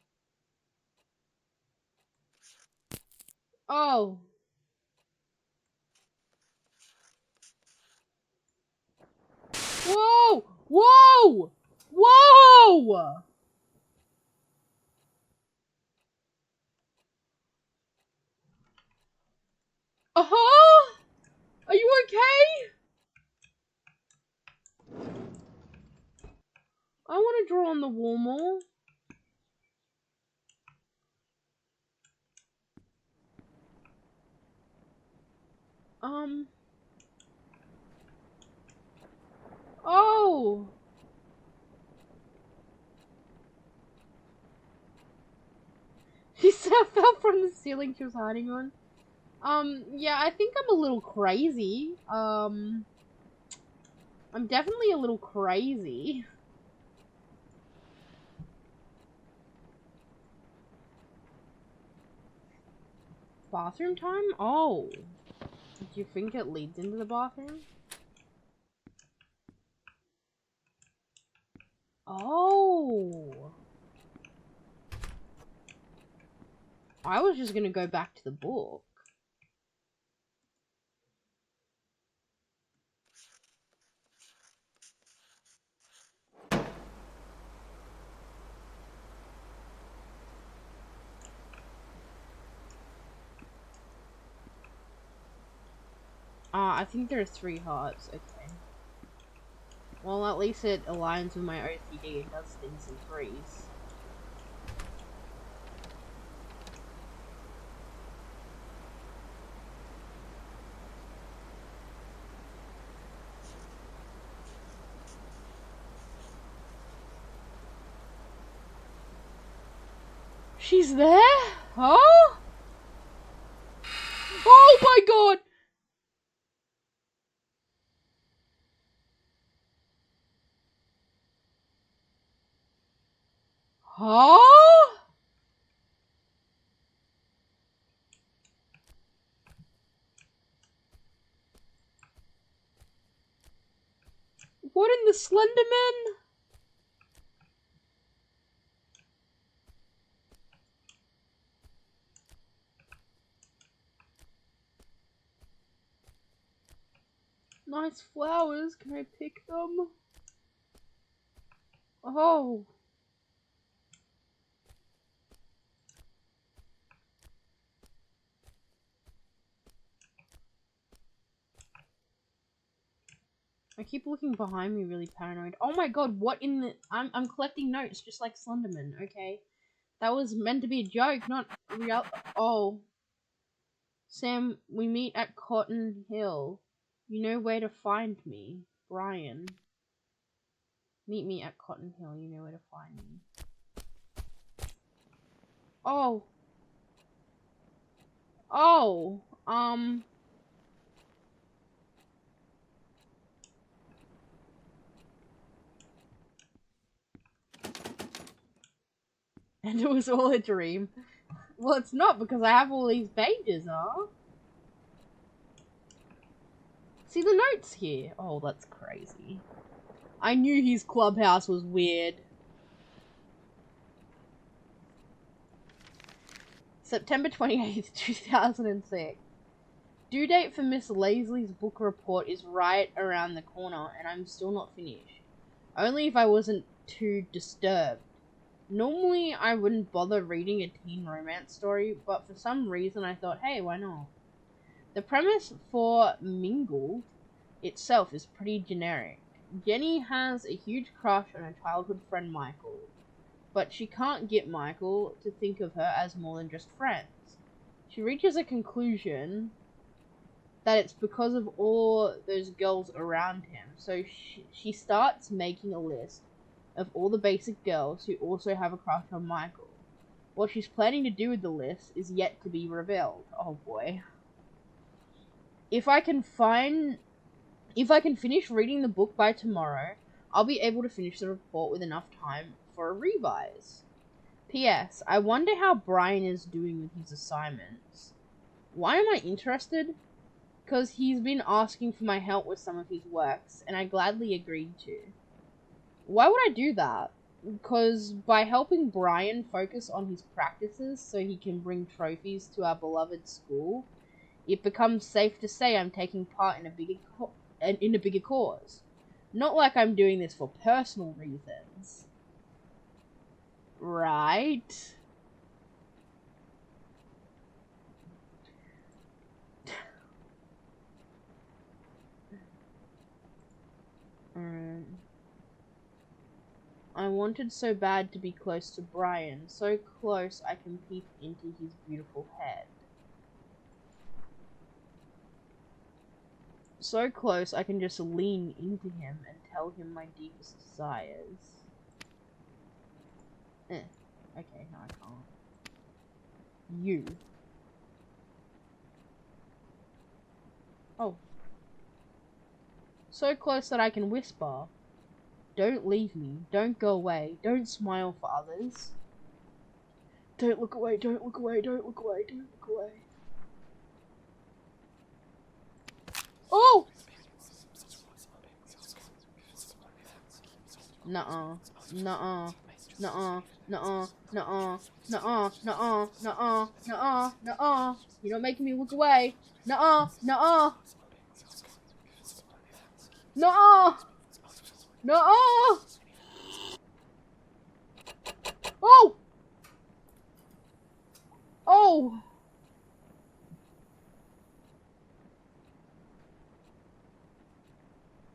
Oh. Whoa! Whoa! Whoa! Uh-huh! Are you okay? I want to draw on the wall more. Oh! She fell from the ceiling she was hiding on. Yeah, I think I'm a little crazy. I'm definitely a little crazy. Bathroom time? Oh. Do you think it leads into the bathroom? Oh. I was just gonna go back to the book. I think there are 3 hearts. Okay. Well, at least it aligns with my OCD and does things in threes. She's there? Huh? Oh my god! Huh? What in the Slenderman? Nice flowers. Can I pick them? Oh. I keep looking behind me really paranoid. Oh my god, what in the... I'm collecting notes just like Slenderman, okay? That was meant to be a joke, not real... Oh. Sam, we meet at Cotton Hill. You know where to find me. Brian. Meet me at Cotton Hill. You know where to find me. Oh. Oh. And it was all a dream. Well, it's not, because I have all these pages, huh? See the notes here? Oh, that's crazy. I knew his clubhouse was weird. September 28th, 2006. Due date for Miss Lazley's book report is right around the corner, and I'm still not finished. Only if I wasn't too disturbed. Normally, I wouldn't bother reading a teen romance story, but for some reason I thought, hey, why not? The premise for Mingled itself is pretty generic. Jenny has a huge crush on her childhood friend Michael, but she can't get Michael to think of her as more than just friends. She reaches a conclusion that it's because of all those girls around him, so she starts making a list of all the basic girls who also have a crush on Michael. What she's planning to do with the list is yet to be revealed. Oh boy. If I can finish reading the book by tomorrow, I'll be able to finish the report with enough time for a revise. P.S. I wonder how Brian is doing with his assignments. Why am I interested? Because he's been asking for my help with some of his works, and I gladly agreed to. Why would I do that? Because by helping Brian focus on his practices so he can bring trophies to our beloved school, it becomes safe to say I'm taking part in a bigger cause. Not like I'm doing this for personal reasons. Right? I wanted so bad to be close to Brian, so close I can peek into his beautiful head. So close I can just lean into him and tell him my deepest desires. Okay, no I can't. You. Oh. So close that I can whisper. Don't leave me. Don't go away. Don't smile for others. Don't look away. Don't look away. Don't look away. Don't look away. Oh! Nuh-uh. Nuh-uh. Nuh-uh. Nuh-uh. Nuh-uh. Nuh-uh. Nuh-uh. Nuh-uh. Nuh-uh. Nuh-uh. You're not making me look away. Nuh-uh. Nuh-uh. Nuh-uh. Nuh-uh. Oh! Oh!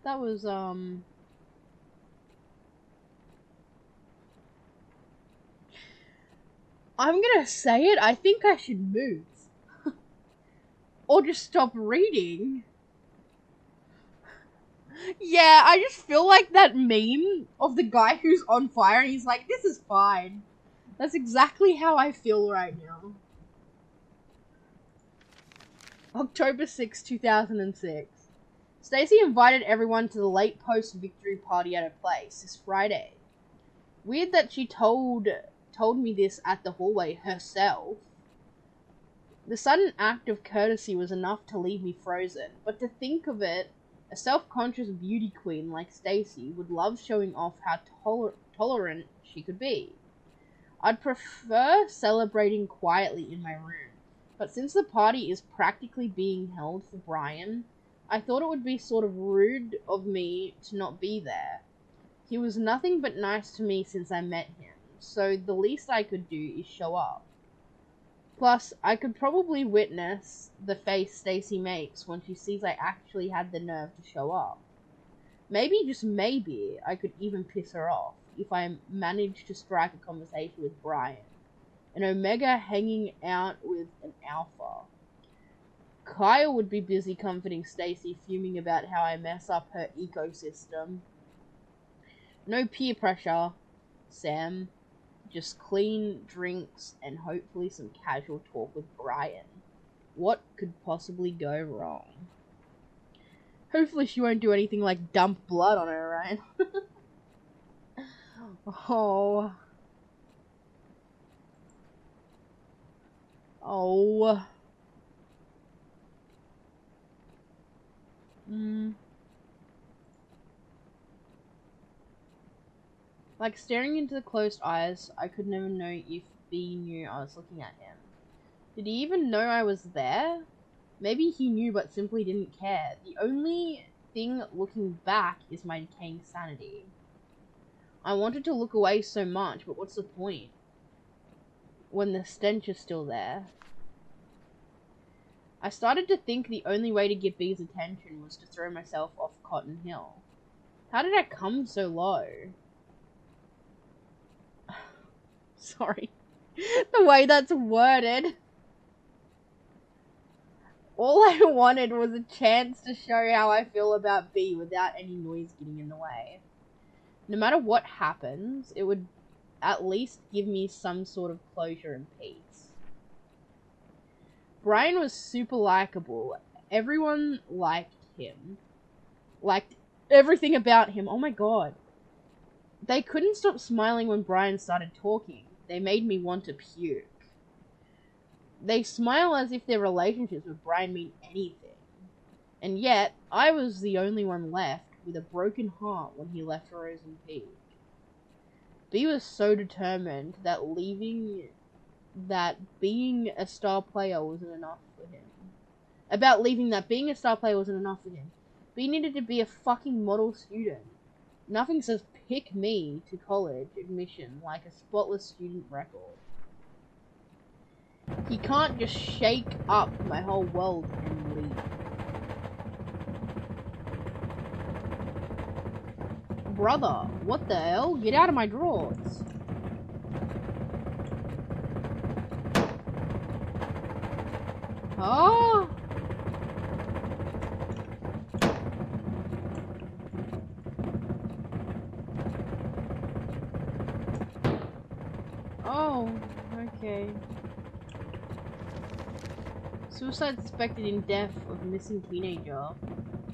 That was, I'm gonna say it, I think I should move. Or just stop reading. Yeah, I just feel like that meme of the guy who's on fire and he's like, this is fine. That's exactly how I feel right now. October 6, 2006. Stacy invited everyone to the late post-victory party at her place this Friday. Weird that she told me this at the hallway herself. The sudden act of courtesy was enough to leave me frozen, but to think of it, a self-conscious beauty queen like Stacy would love showing off how tolerant she could be. I'd prefer celebrating quietly in my room, but since the party is practically being held for Brian, I thought it would be sort of rude of me to not be there. He was nothing but nice to me since I met him, so the least I could do is show up. Plus, I could probably witness the face Stacy makes when she sees I actually had the nerve to show up. Maybe, just maybe, I could even piss her off if I managed to strike a conversation with Brian. An Omega hanging out with an Alpha. Kyle would be busy comforting Stacy, fuming about how I mess up her ecosystem. No peer pressure, Sam. Just clean drinks and hopefully some casual talk with Brian. What could possibly go wrong? Hopefully she won't do anything like dump blood on her, right? Oh. Oh. Like, staring into the closed eyes, I could never know if B knew I was looking at him. Did he even know I was there? Maybe he knew but simply didn't care. The only thing looking back is my decaying sanity. I wanted to look away so much, but what's the point? When the stench is still there. I started to think the only way to get B's attention was to throw myself off Cotton Hill. How did I come so low? Sorry. The way that's worded. All I wanted was a chance to show how I feel about B without any noise getting in the way. No matter what happens, it would at least give me some sort of closure and peace. Brian was super likable. Everyone liked him. Liked everything about him. Oh my god. They couldn't stop smiling when Brian started talking. They made me want to puke. They smile as if their relationships with Brian mean anything. And yet, I was the only one left with a broken heart when he left Frozen Peak. B was so determined that being a star player wasn't enough for him. Being a star player wasn't enough for him. B needed to be a fucking model student. Nothing says pick me to college admission like a spotless student record. He can't just shake up my whole world and leave. Brother, what the hell? Get out of my drawers. Oh! Oh, okay. Suicide suspected in death of missing teenager.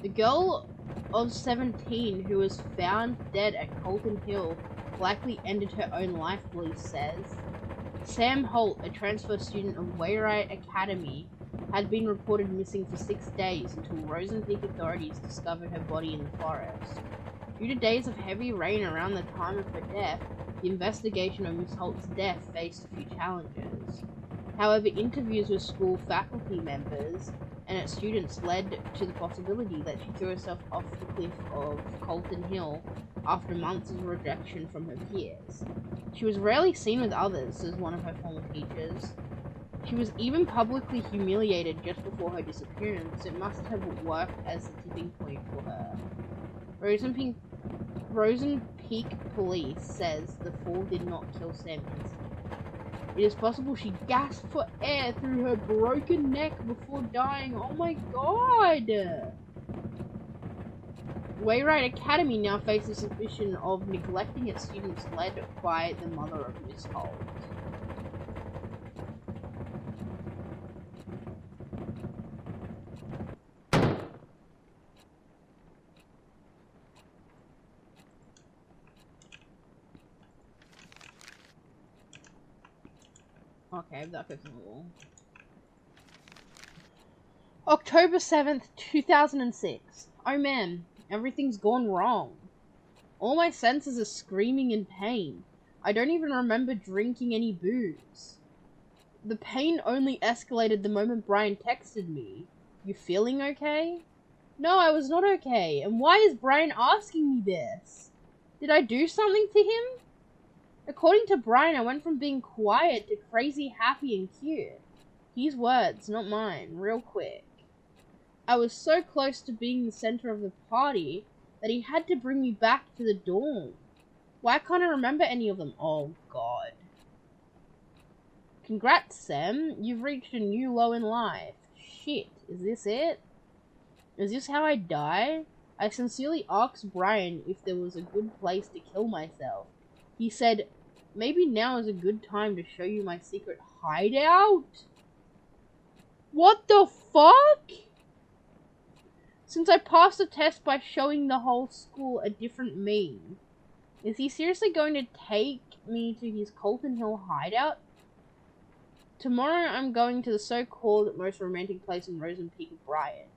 The girl of 17 who was found dead at Colton Hill likely ended her own life, police says. Sam Holt, a transfer student of Wayrite Academy, had been reported missing for 6 days until Rosen Peak authorities discovered her body in the forest. Due to days of heavy rain around the time of her death, the investigation of Miss Holt's death faced a few challenges. However, interviews with school faculty members and its students led to the possibility that she threw herself off the cliff of Colton Hill after months of rejection from her peers. She was rarely seen with others, says one of her former teachers. She was even publicly humiliated just before her disappearance. It must have worked as the tipping point for her. Rosen Peak Police says the fall did not kill Sam instantly. It is possible she gasped for air through her broken neck before dying. Oh my god! Wayrite Academy now faces suspicion of neglecting its students led by the mother of Miss Holt. Okay, that goes on the wall. October 7th, 2006. Oh man, everything's gone wrong. All my senses are screaming in pain. I don't even remember drinking any booze. The pain only escalated the moment Brian texted me. You feeling okay? No, I was not okay. And why is Brian asking me this? Did I do something to him? According to Brian, I went from being quiet to crazy happy and cute. His words, not mine, real quick. I was so close to being the center of the party that he had to bring me back to the dorm. Why can't I remember any of them? Oh god. Congrats, Sam. You've reached a new low in life. Shit, is this it? Is this how I die? I sincerely asked Brian if there was a good place to kill myself. He said, maybe now is a good time to show you my secret hideout? What the fuck? Since I passed the test by showing the whole school a different me, is he seriously going to take me to his Colton Hill hideout? Tomorrow I'm going to the so-called most romantic place in Rosen Peak of Brian.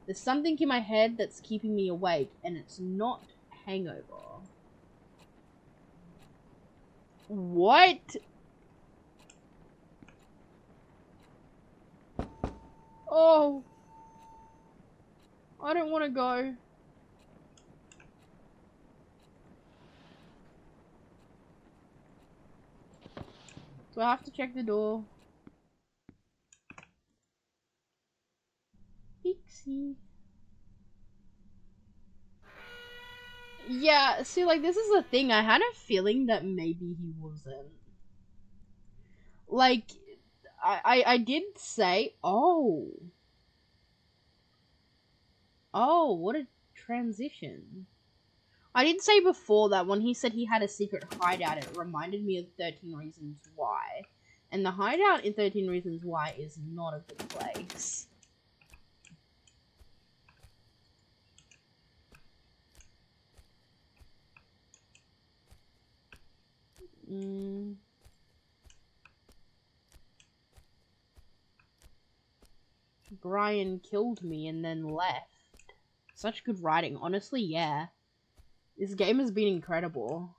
There's something in my head that's keeping me awake, and it's not hangover. What? Oh. I don't want to go. Do I have to check the door? Pixie. Yeah, see, like, this is the thing. I had a feeling that maybe he wasn't. Like, I did say, oh. Oh, what a transition. I did say before that when he said he had a secret hideout, it reminded me of 13 Reasons Why. And the hideout in 13 Reasons Why is not a good place. Brian killed me and then left. Such good writing. Honestly, yeah. This game has been incredible.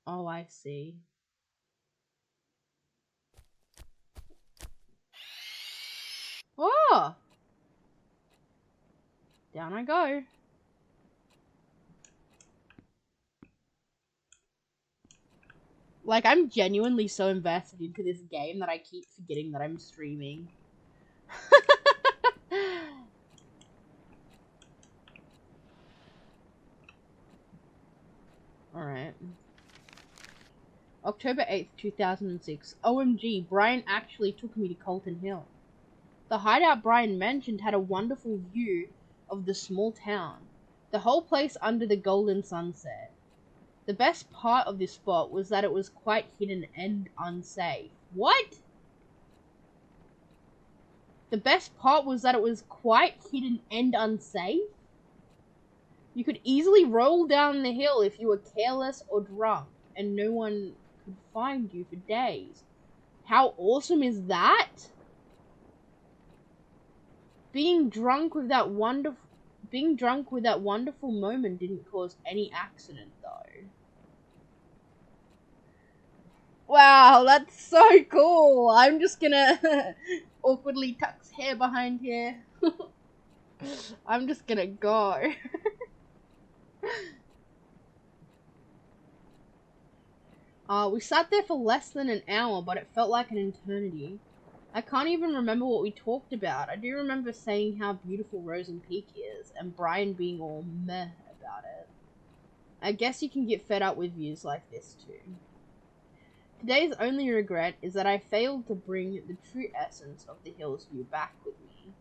Oh, I see. Oh! Down I go. Like, I'm genuinely so invested into this game that I keep forgetting that I'm streaming. Alright. October 8th, 2006. OMG, Brian actually took me to Colton Hill. The hideout Brian mentioned had a wonderful view of the small town. The whole place under the golden sunset. The best part of this spot was that it was quite hidden and unsafe. What? The best part was that it was quite hidden and unsafe? You could easily roll down the hill if you were careless or drunk, and no one could find you for days. How awesome is that? Being drunk with that wonderful moment didn't cause any accident, though. Wow, that's so cool. I'm just gonna awkwardly tuck hair behind here. I'm just gonna go. We sat there for less than an hour, but it felt like an eternity. I can't even remember what we talked about. I do remember saying how beautiful Rosen Peak is, and Brian being all meh about it. I guess you can get fed up with views like this too. Today's only regret is that I failed to bring the true essence of the Hills view back with me.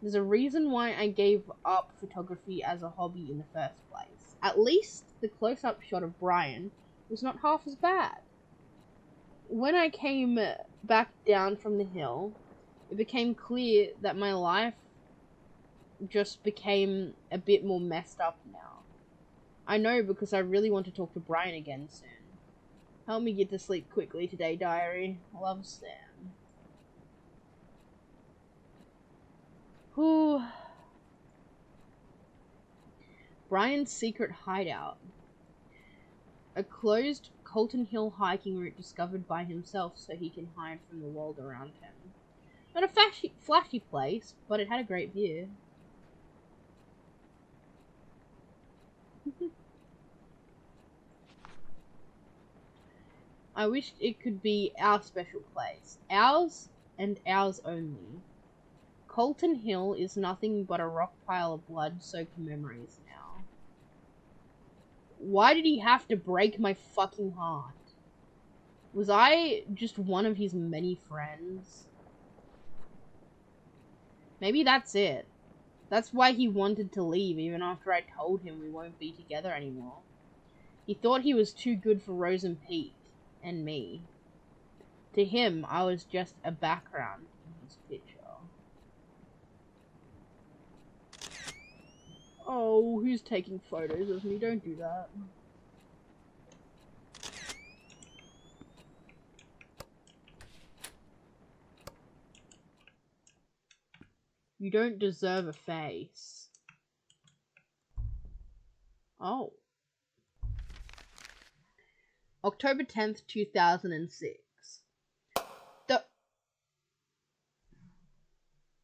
There's a reason why I gave up photography as a hobby in the first place. At least the close-up shot of Brian was not half as bad. When I came back down from the hill, it became clear that my life just became a bit more messed up now. I know because I really want to talk to Brian again soon. Help me get to sleep quickly today, diary. Love, Sam. Whew. Brian's secret hideout. A closed Colton Hill hiking route discovered by himself so he can hide from the world around him. Not a flashy place, but it had a great view. I wished it could be our special place. Ours and ours only. Colton Hill is nothing but a rock pile of blood-soaked memories now. Why did he have to break my fucking heart? Was I just one of his many friends? Maybe that's it. That's why he wanted to leave even after I told him we won't be together anymore. He thought he was too good for Rosen Peak and me. To him, I was just a background in his picture. Oh, who's taking photos of me? Don't do that. You don't deserve a face. Oh. October 10th, 2006.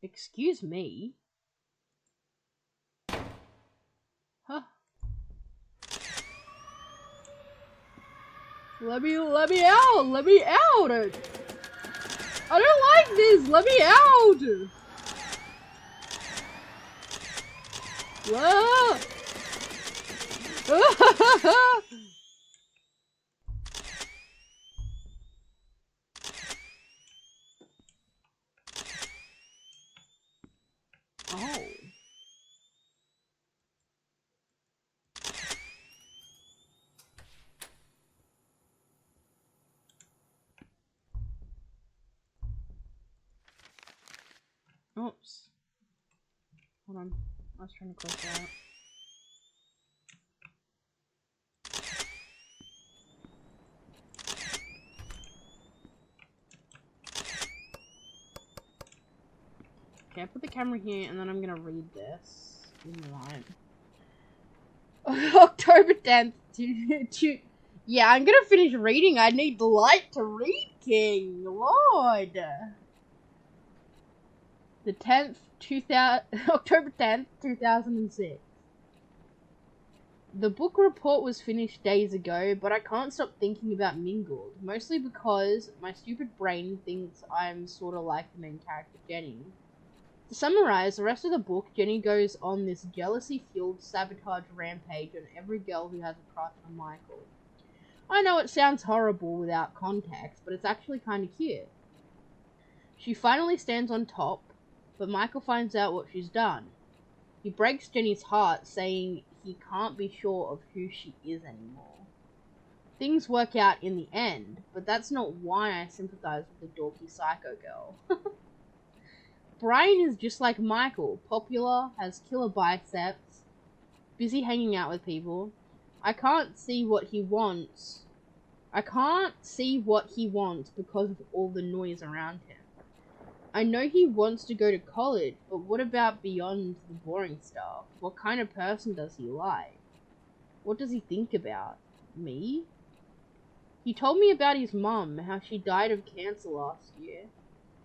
Excuse me? Huh. Let me out! Let me out! I don't like this! Let me out! Ah! Oh. Oops. Hold on. I was trying to close that out. Okay, I put the camera here and then I'm gonna read this in line. October 10th. Yeah, I'm gonna finish reading. I need the light to read, King. Lord. The 10th, October 10th, 2006. The book report was finished days ago, but I can't stop thinking about Mingled, mostly because my stupid brain thinks I'm sorta like the main character, Jenny. To summarize, the rest of the book, Jenny goes on this jealousy-fueled sabotage rampage on every girl who has a crush on Michael. I know it sounds horrible without context, but it's actually kinda cute. She finally stands on top, but Michael finds out what she's done. He breaks Jenny's heart, saying he can't be sure of who she is anymore. Things work out in the end, but that's not why I sympathize with the dorky psycho girl. Brian is just like Michael, popular, has killer biceps, busy hanging out with people. I can't see what he wants because of all the noise around him. I know he wants to go to college, but what about beyond the boring stuff? What kind of person does he like? What does he think about? Me? He told me about his mum, how she died of cancer last year.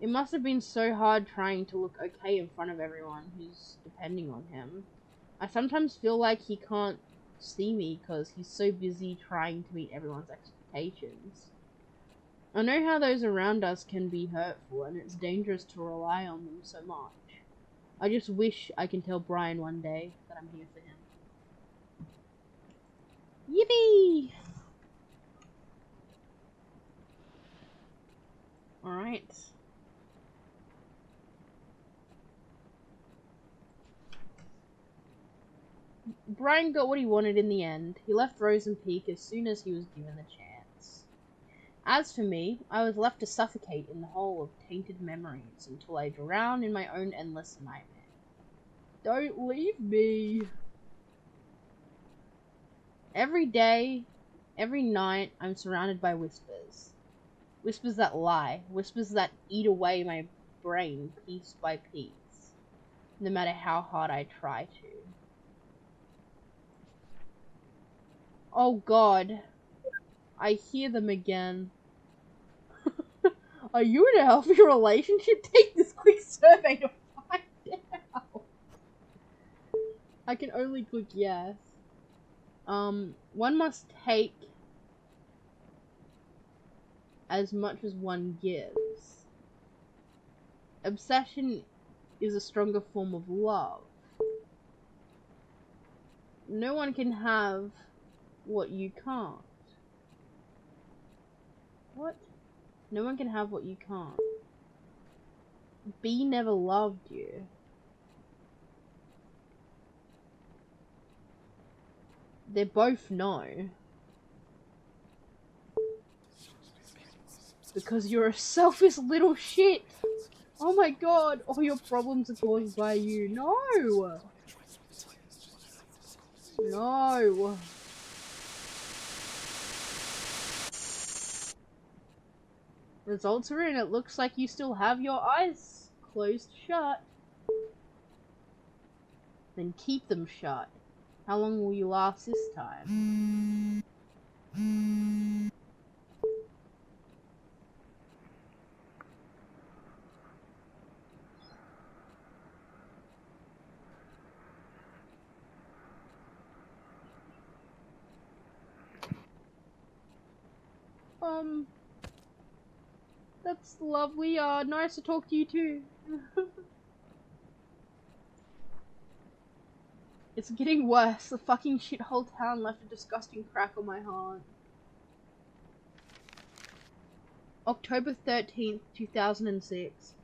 It must have been so hard trying to look okay in front of everyone who's depending on him. I sometimes feel like he can't see me because he's so busy trying to meet everyone's expectations. I know how those around us can be hurtful, and it's dangerous to rely on them so much. I just wish I can tell Brian one day that I'm here for him. Yippee! Alright. Brian got what he wanted in the end. He left Rosen Peak as soon as he was given the chance. As for me, I was left to suffocate in the hole of tainted memories until I drowned in my own endless nightmare. Don't leave me! Every day, every night, I'm surrounded by whispers. Whispers that lie. Whispers that eat away my brain piece by piece. No matter how hard I try to. Oh God. I hear them again. Are you in a healthy relationship? Take this quick survey to find out. I can only click yes. One must take as much as one gives. Obsession is a stronger form of love. No one can have what you can't. What? No one can have what you can't. B never loved you. They both know. Because you're a selfish little shit. Oh my God, all your problems are caused by you. No! No. Results are in. It looks like you still have your eyes closed shut. Then keep them shut. How long will you last this time? That's lovely. Nice to talk to you too. It's getting worse. The fucking shithole town left a disgusting crack on my heart. October 13th, 2006.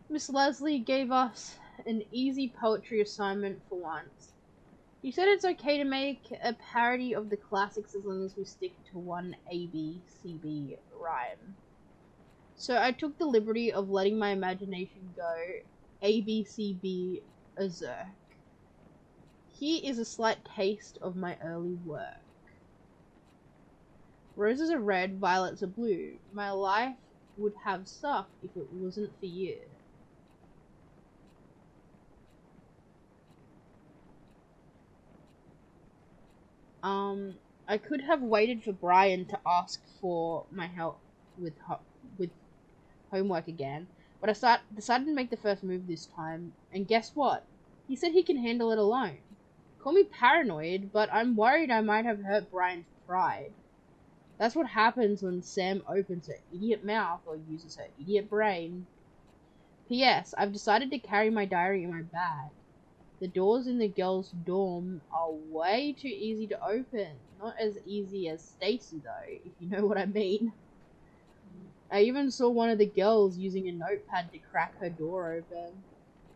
Miss Leslie gave us an easy poetry assignment for once. She said it's okay to make a parody of the classics as long as we stick to one ABCB rhyme. So I took the liberty of letting my imagination go ABCB Azurk. Here is a slight taste of my early work. Roses are red, violets are blue. My life would have sucked if it wasn't for you. I could have waited for Brian to ask for my help with homework again, but I decided to make the first move this time, and guess what? He said he can handle it alone. Call me paranoid, but I'm worried I might have hurt Brian's pride. That's what happens when Sam opens her idiot mouth or uses her idiot brain. P.S. I've decided to carry my diary in my bag. The doors in the girls' dorm are way too easy to open. Not as easy as Stacy though, if you know what I mean. I even saw one of the girls using a notepad to crack her door open.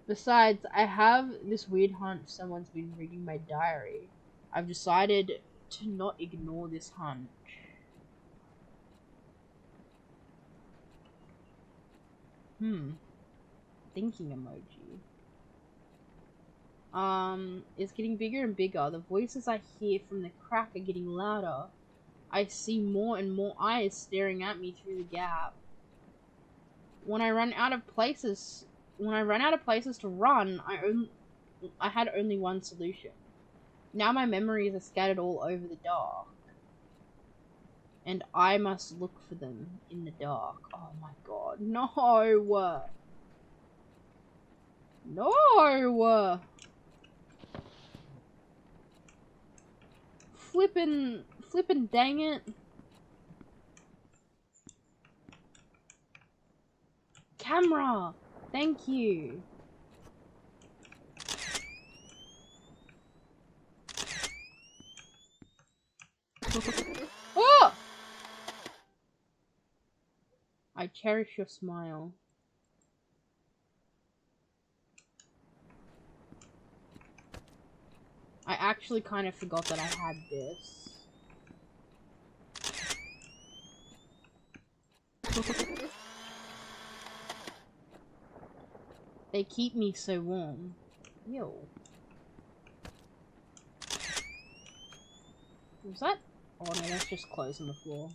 Besides, I have this weird hunch someone's been reading my diary. I've decided to not ignore this hunch. Thinking emoji. It's getting bigger and bigger. The voices I hear from the crack are getting louder. I see more and more eyes staring at me through the gap. When I run out of places to run, I had only one solution. Now my memories are scattered all over the dark. And I must look for them in the dark. Oh my god. No! No! Flippin' dang it. Camera! Thank you. Oh! I cherish your smile. I actually kind of forgot that I had this. They keep me so warm. Ew. Was that? Oh no, that's just clothes on the floor.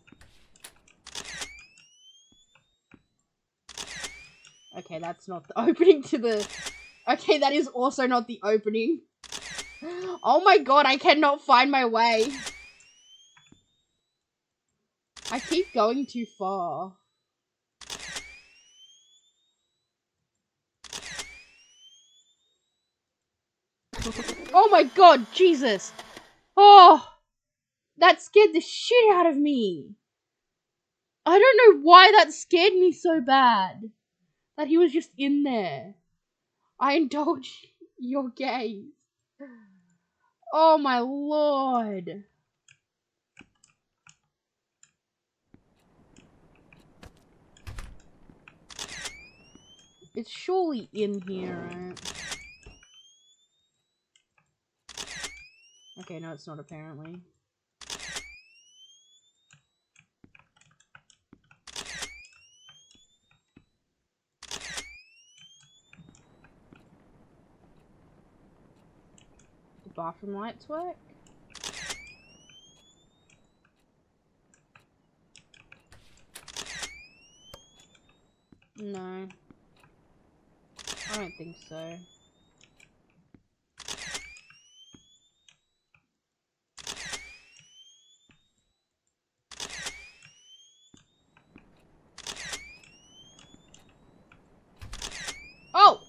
Okay, that's not the opening to the... Okay, that is also not the opening. Oh my god, I cannot find my way. I keep going too far. Oh my god, Jesus! Oh! That scared the shit out of me! I don't know why that scared me so bad. That he was just in there. I indulge your gaze. Oh my lord. It's surely in here, right? Okay, no, it's not apparently. The bathroom lights work? No. I don't think so. Oh!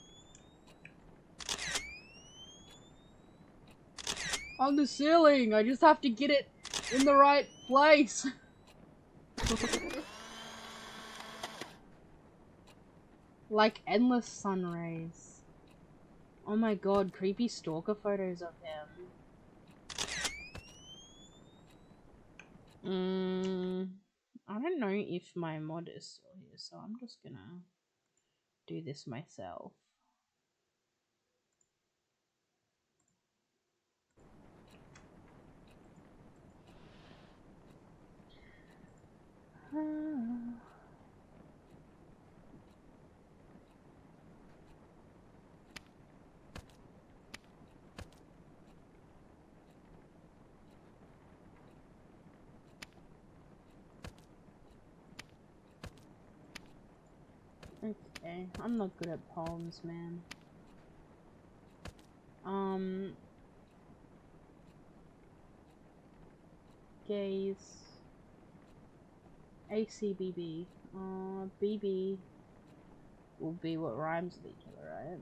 On the ceiling! I just have to get it in the right place! Like endless sun rays. Oh my god, creepy stalker photos of him. I don't know if my mod is still here, so I'm just gonna do this myself. Okay, I'm not good at poems, man. Gaze. ACBB. BB will be what rhymes with each other, right?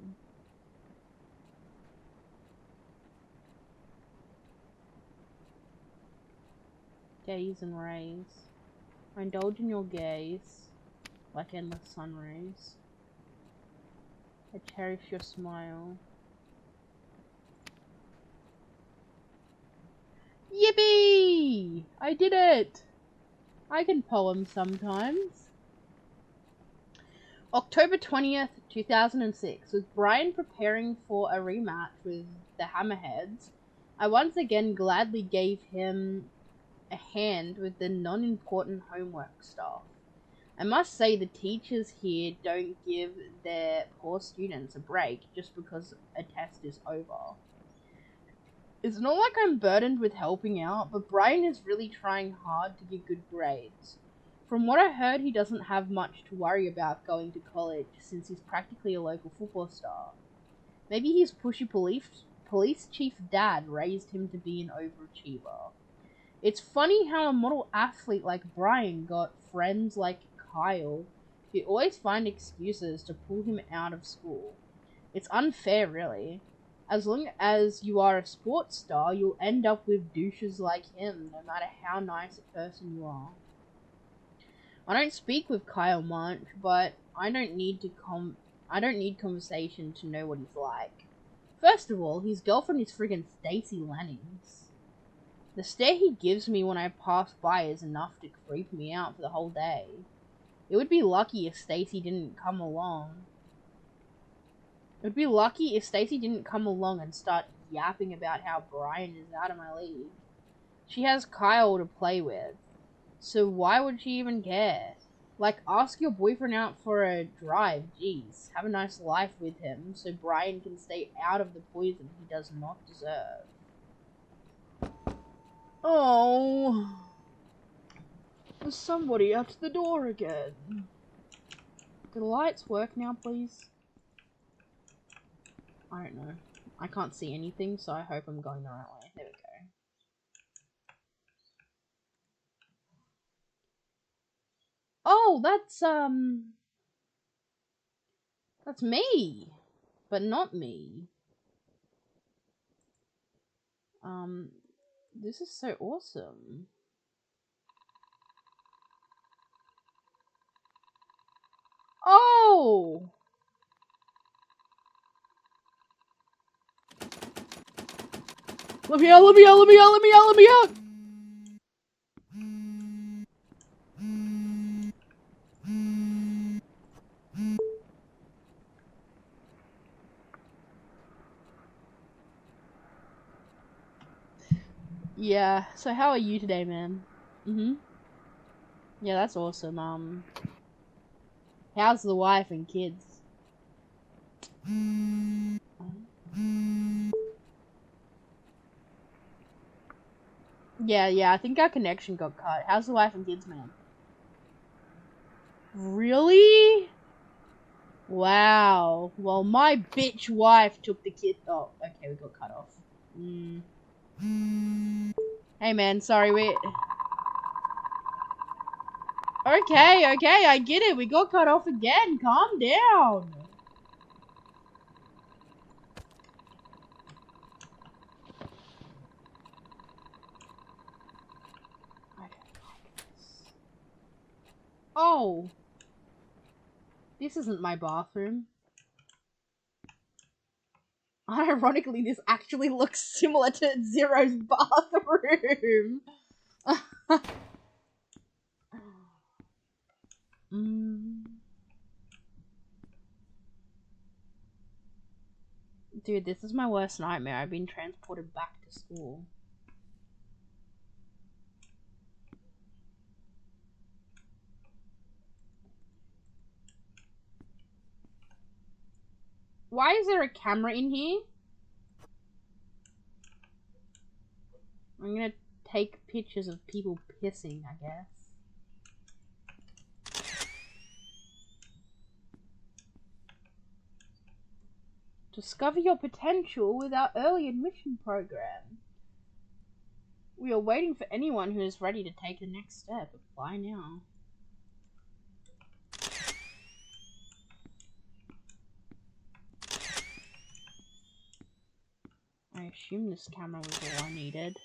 Gaze and rays. I indulge in your gaze, like endless sun rays. I cherish your smile. Yippee! I did it! I can poem sometimes. October 20th, 2006. With Brian preparing for a rematch with the Hammerheads, I once again gladly gave him a hand with the non-important homework stuff. I must say the teachers here don't give their poor students a break just because a test is over. It's not like I'm burdened with helping out, but Brian is really trying hard to get good grades. From what I heard, he doesn't have much to worry about going to college since he's practically a local football star. Maybe his pushy police chief dad raised him to be an overachiever. It's funny how a model athlete like Brian got friends like Kyle who always find excuses to pull him out of school. It's unfair, really. As long as you are a sports star, you'll end up with douches like him, no matter how nice a person you are. I don't speak with Kyle much, but I don't need conversation to know what he's like. First of all, his girlfriend is friggin' Stacy Lennings. The stare he gives me when I pass by is enough to creep me out for the whole day. It would be lucky if Stacy didn't come along. And start yapping about how Brian is out of my league. She has Kyle to play with, so why would she even care? Like, ask your boyfriend out for a drive, jeez. Have a nice life with him, so Brian can stay out of the poison he does not deserve. Oh, there's somebody at the door again. Do the lights work now, please? I don't know. I can't see anything, so I hope I'm going the right way. There we go. Oh, that's me, but not me. This is so awesome. Oh! Let me out, let me out, let me out, let me out, let me out! Yeah, so how are you today, man? Yeah, that's awesome. How's the wife and kids? Yeah, I think our connection got cut. How's the wife and kids, man? Really? Wow. Well, my bitch wife took the kid. Oh, okay, we got cut off. Hey, man, sorry, we... Okay, I get it. We got cut off again. Calm down. I don't like this. Oh. This isn't my bathroom. Ironically, this actually looks similar to Zero's bathroom. Dude, this is my worst nightmare. I've been transported back to school. Why is there a camera in here? I'm gonna take pictures of people pissing, I guess. Discover your potential with our early admission program. We are waiting for anyone who is ready to take the next step. Apply now. I assume this camera was all I needed.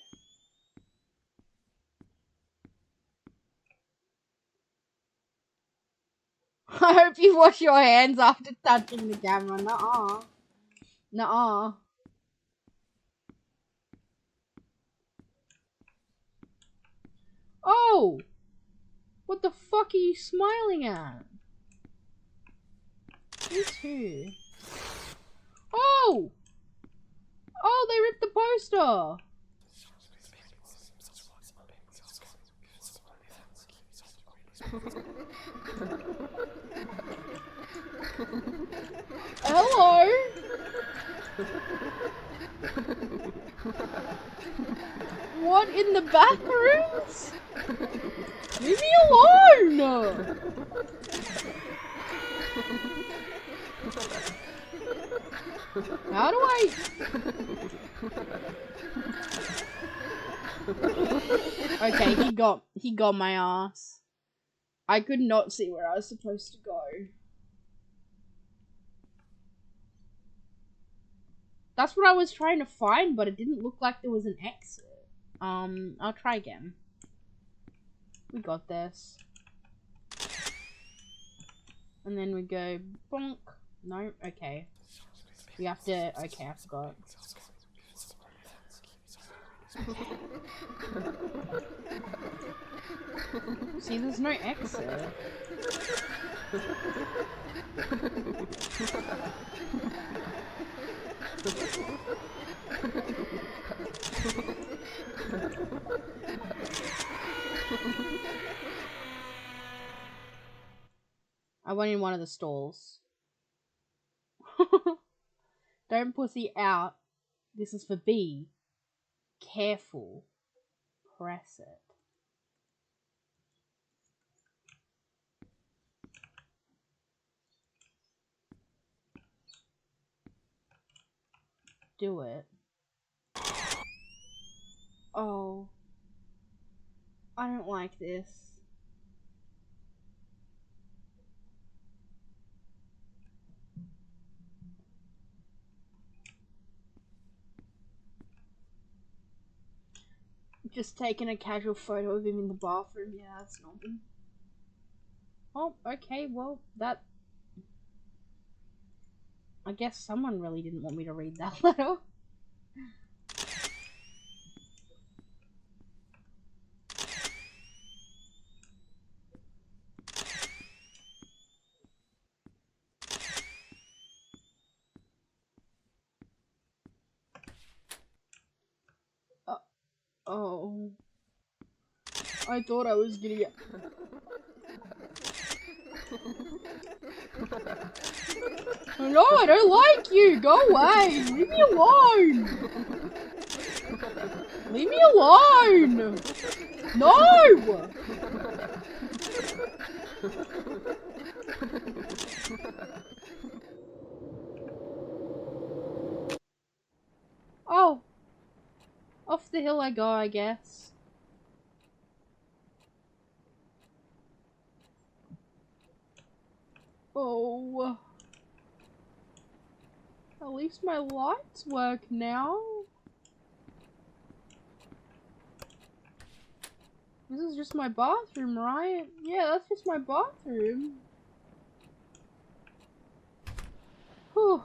I hope you wash your hands after touching the camera. Nuh-uh. Nuh-uh. Oh! What the fuck are you smiling at? You too. Oh! Oh, they ripped the poster! Hello? What, in the bathrooms? Leave me alone! How do I... Okay, he got my ass. I could not see where I was supposed to go. That's what I was trying to find, but it didn't look like there was an exit. I'll try again. We got this. And then we go bonk. No, okay. We have to, okay, I forgot. See, there's no exit. I went in one of the stalls. Don't pussy out. This is for B. Careful. Press it. Do it. Oh. I don't like this. Just taking a casual photo of him in the bathroom. Yeah, that's nothing. Oh, okay, well, that... I guess someone really didn't want me to read that letter. Oh. I thought I was gonna get... No, I don't like you! Go away! Leave me alone! Leave me alone! No! the hill I go, I guess. Oh. At least my lights work now. This is just my bathroom, right? Yeah, that's just my bathroom. Whew.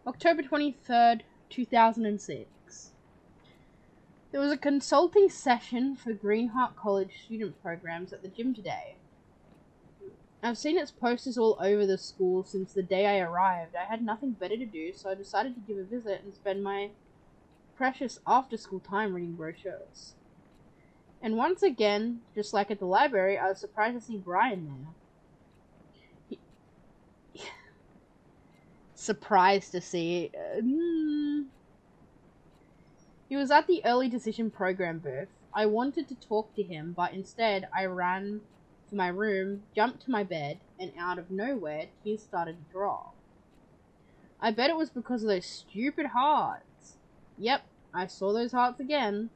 October 23rd, 2006. There was a consulting session for Greenheart College student programs at the gym today. I've seen its posters all over the school since the day I arrived. I had nothing better to do, so I decided to give a visit and spend my precious after-school time reading brochures. And once again, just like at the library, I was surprised to see Brian there. Surprised to see. He was at the early decision program booth. I wanted to talk to him, but instead I ran for my room, jumped to my bed, and out of nowhere, tears started to drop. I bet it was because of those stupid hearts. Yep, I saw those hearts again.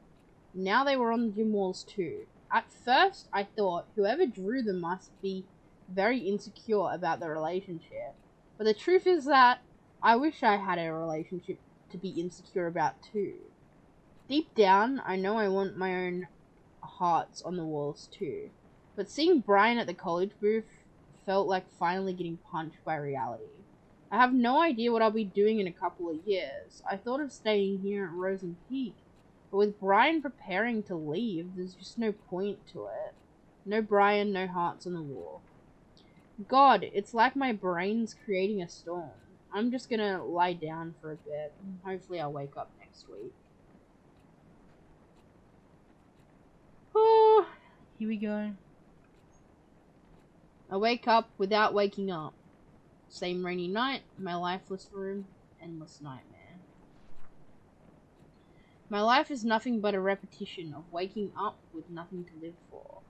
Now they were on the gym walls too. At first, I thought whoever drew them must be very insecure about the relationship. But the truth is that I wish I had a relationship to be insecure about too. Deep down, I know I want my own hearts on the walls too. But seeing Brian at the college booth felt like finally getting punched by reality. I have no idea what I'll be doing in a couple of years. I thought of staying here at Rosen Peak, but with Brian preparing to leave, there's just no point to it. No Brian, no hearts on the wall. God, it's like my brain's creating a storm. I'm just gonna lie down for a bit. Hopefully I'll wake up next week. Oh, here we go. I wake up without waking up. Same rainy night, my lifeless room, endless nightmare. My life is nothing but a repetition of waking up with nothing to live for.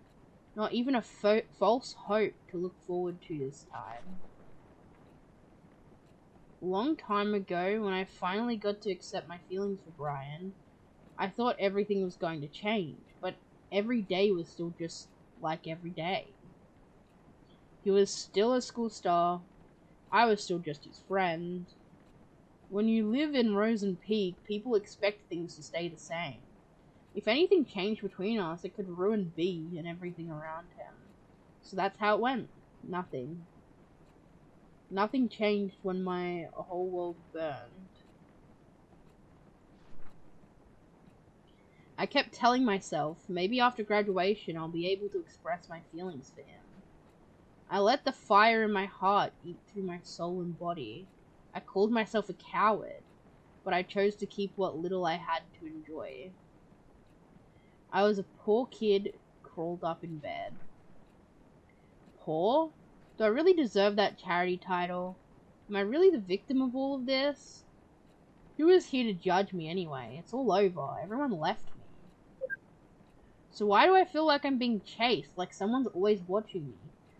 Not even a false hope to look forward to this time. A long time ago, when I finally got to accept my feelings for Brian, I thought everything was going to change, but every day was still just like every day. He was still a school star. I was still just his friend. When you live in Rosen Peak, people expect things to stay the same. If anything changed between us, it could ruin B and everything around him. So that's how it went. Nothing. Nothing changed when my whole world burned. I kept telling myself, maybe after graduation I'll be able to express my feelings for him. I let the fire in my heart eat through my soul and body. I called myself a coward, but I chose to keep what little I had to enjoy. I was a poor kid crawled up in bed. Poor? Do I really deserve that charity title? Am I really the victim of all of this? Who is here to judge me anyway? It's all over. Everyone left me. So why do I feel like I'm being chased? Like someone's always watching me?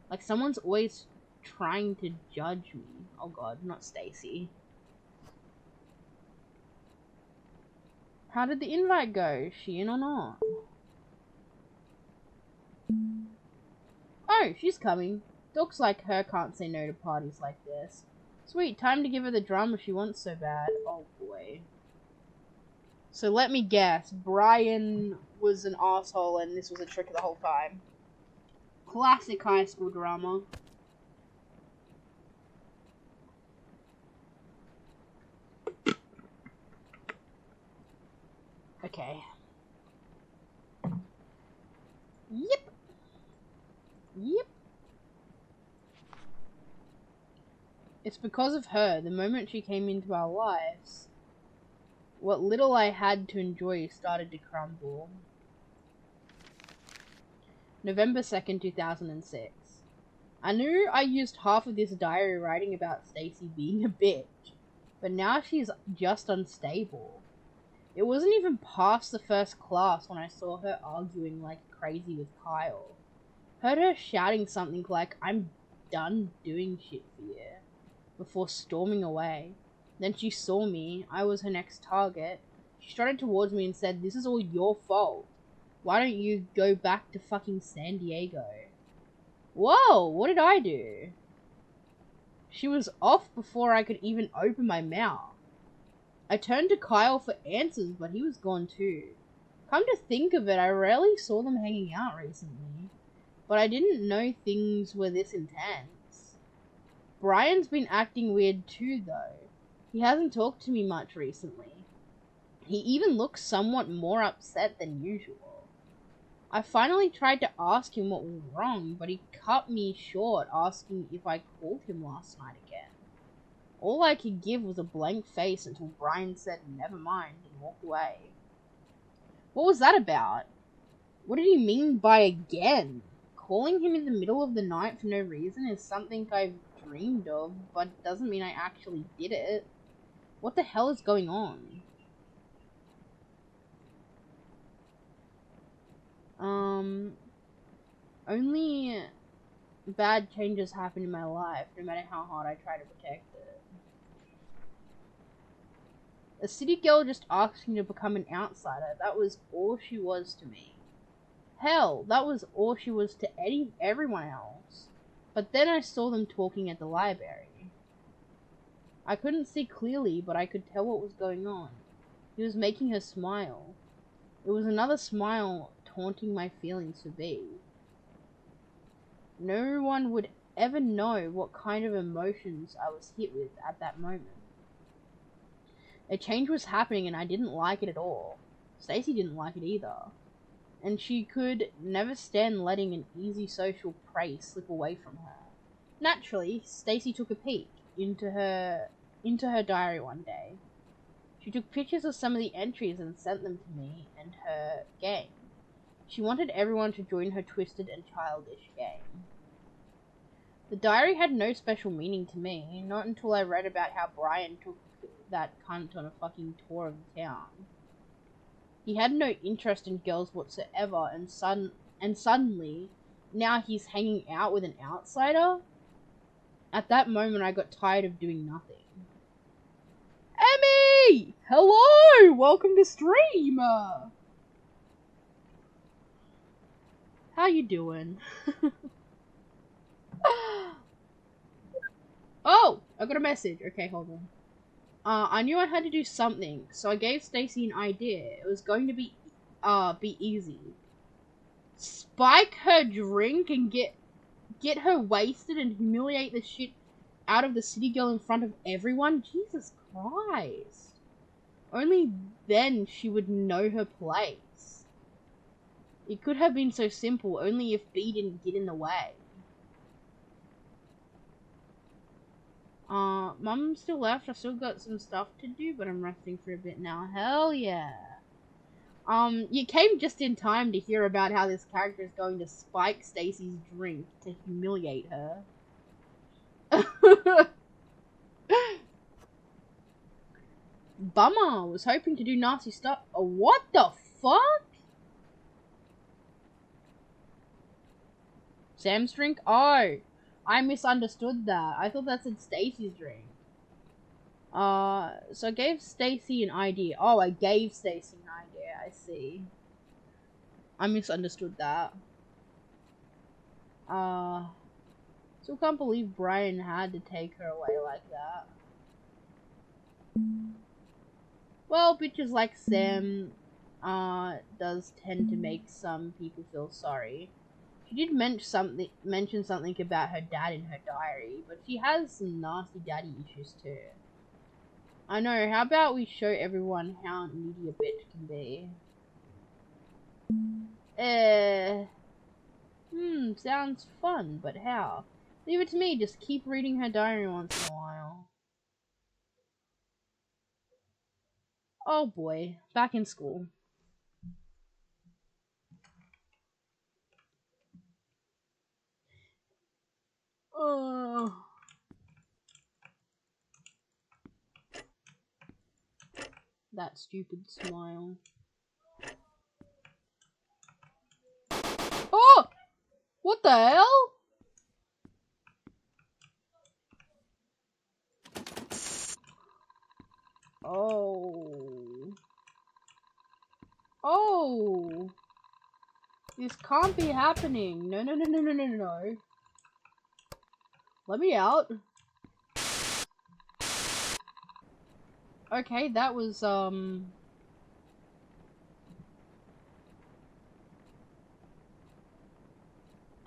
Like someone's always trying to judge me? Oh god, not Stacy. How did the invite go? Is she in or not? Oh, she's coming. Dogs like her can't say no to parties like this. Sweet, time to give her the drum if she wants so bad. Oh boy. So let me guess, Brian was an asshole and this was a trick the whole time. Classic high school drama. Okay. Yep. Yep. It's because of her. The moment she came into our lives, what little I had to enjoy started to crumble. November 2nd, 2006. I knew I used half of this diary writing about Stacy being a bitch, but now she's just unstable. It wasn't even past the first class when I saw her arguing like crazy with Kyle. Heard her shouting something like, "I'm done doing shit for you," before storming away. Then she saw me. I was her next target. She strutted towards me and said, "This is all your fault. Why don't you go back to fucking San Diego?" Whoa, what did I do? She was off before I could even open my mouth. I turned to Kyle for answers, but he was gone too. Come to think of it, I rarely saw them hanging out recently, but I didn't know things were this intense. Brian's been acting weird too, though. He hasn't talked to me much recently. He even looks somewhat more upset than usual. I finally tried to ask him what was wrong, but he cut me short asking if I called him last night again. All I could give was a blank face until Brian said never mind and walked away. What was that about? What did he mean by again? Calling him in the middle of the night for no reason is something I've dreamed of, but doesn't mean I actually did it. What the hell is going on? Only bad changes happen in my life, no matter how hard I try to protect it. A city girl just asked me to become an outsider. That was all she was to me. Hell, that was all she was to everyone else. But then I saw them talking at the library. I couldn't see clearly, but I could tell what was going on. He was making her smile. It was another smile taunting my feelings for B. No one would ever know what kind of emotions I was hit with at that moment. A change was happening and I didn't like it at all. Stacy didn't like it either. And she could never stand letting an easy social prey slip away from her. Naturally, Stacy took a peek into her diary one day. She took pictures of some of the entries and sent them to me and her gang. She wanted everyone to join her twisted and childish gang. The diary had no special meaning to me, not until I read about how Brian took that cunt on a fucking tour of the town. He had no interest in girls whatsoever, and suddenly, now he's hanging out with an outsider? At that moment, I got tired of doing nothing. Emmy! Hello! Welcome to stream! How you doing? Oh! I got a message. Okay, hold on. I knew I had to do something, so I gave Stacy an idea. It was going to be easy. Spike her drink and get her wasted and humiliate the shit out of the city girl in front of everyone? Jesus Christ. Only then she would know her place. It could have been so simple, only if B didn't get in the way. Mum still left. I still got some stuff to do, but I'm resting for a bit now. Hell yeah. You came just in time to hear about how this character is going to spike Stacy's drink to humiliate her. Bummer. Was hoping to do nasty stuff. What the fuck? Sam's drink? Oh, I misunderstood that. I thought that said Stacy's drink. So I gave Stacy an idea. Oh, I gave Stacy an idea. I see. I misunderstood that. Still can't believe Brian had to take her away like that. Well, bitches like Sam, does tend to make some people feel sorry. She did mention something about her dad in her diary, but she has some nasty daddy issues too. I know, how about we show everyone how needy a bitch can be? Sounds fun, but how? Leave it to me, just keep reading her diary once in a while. Oh boy, back in school. That stupid smile. Oh! What the hell? This can't be happening. No, no, no, no, no, no, no. Let me out. Okay, that was, That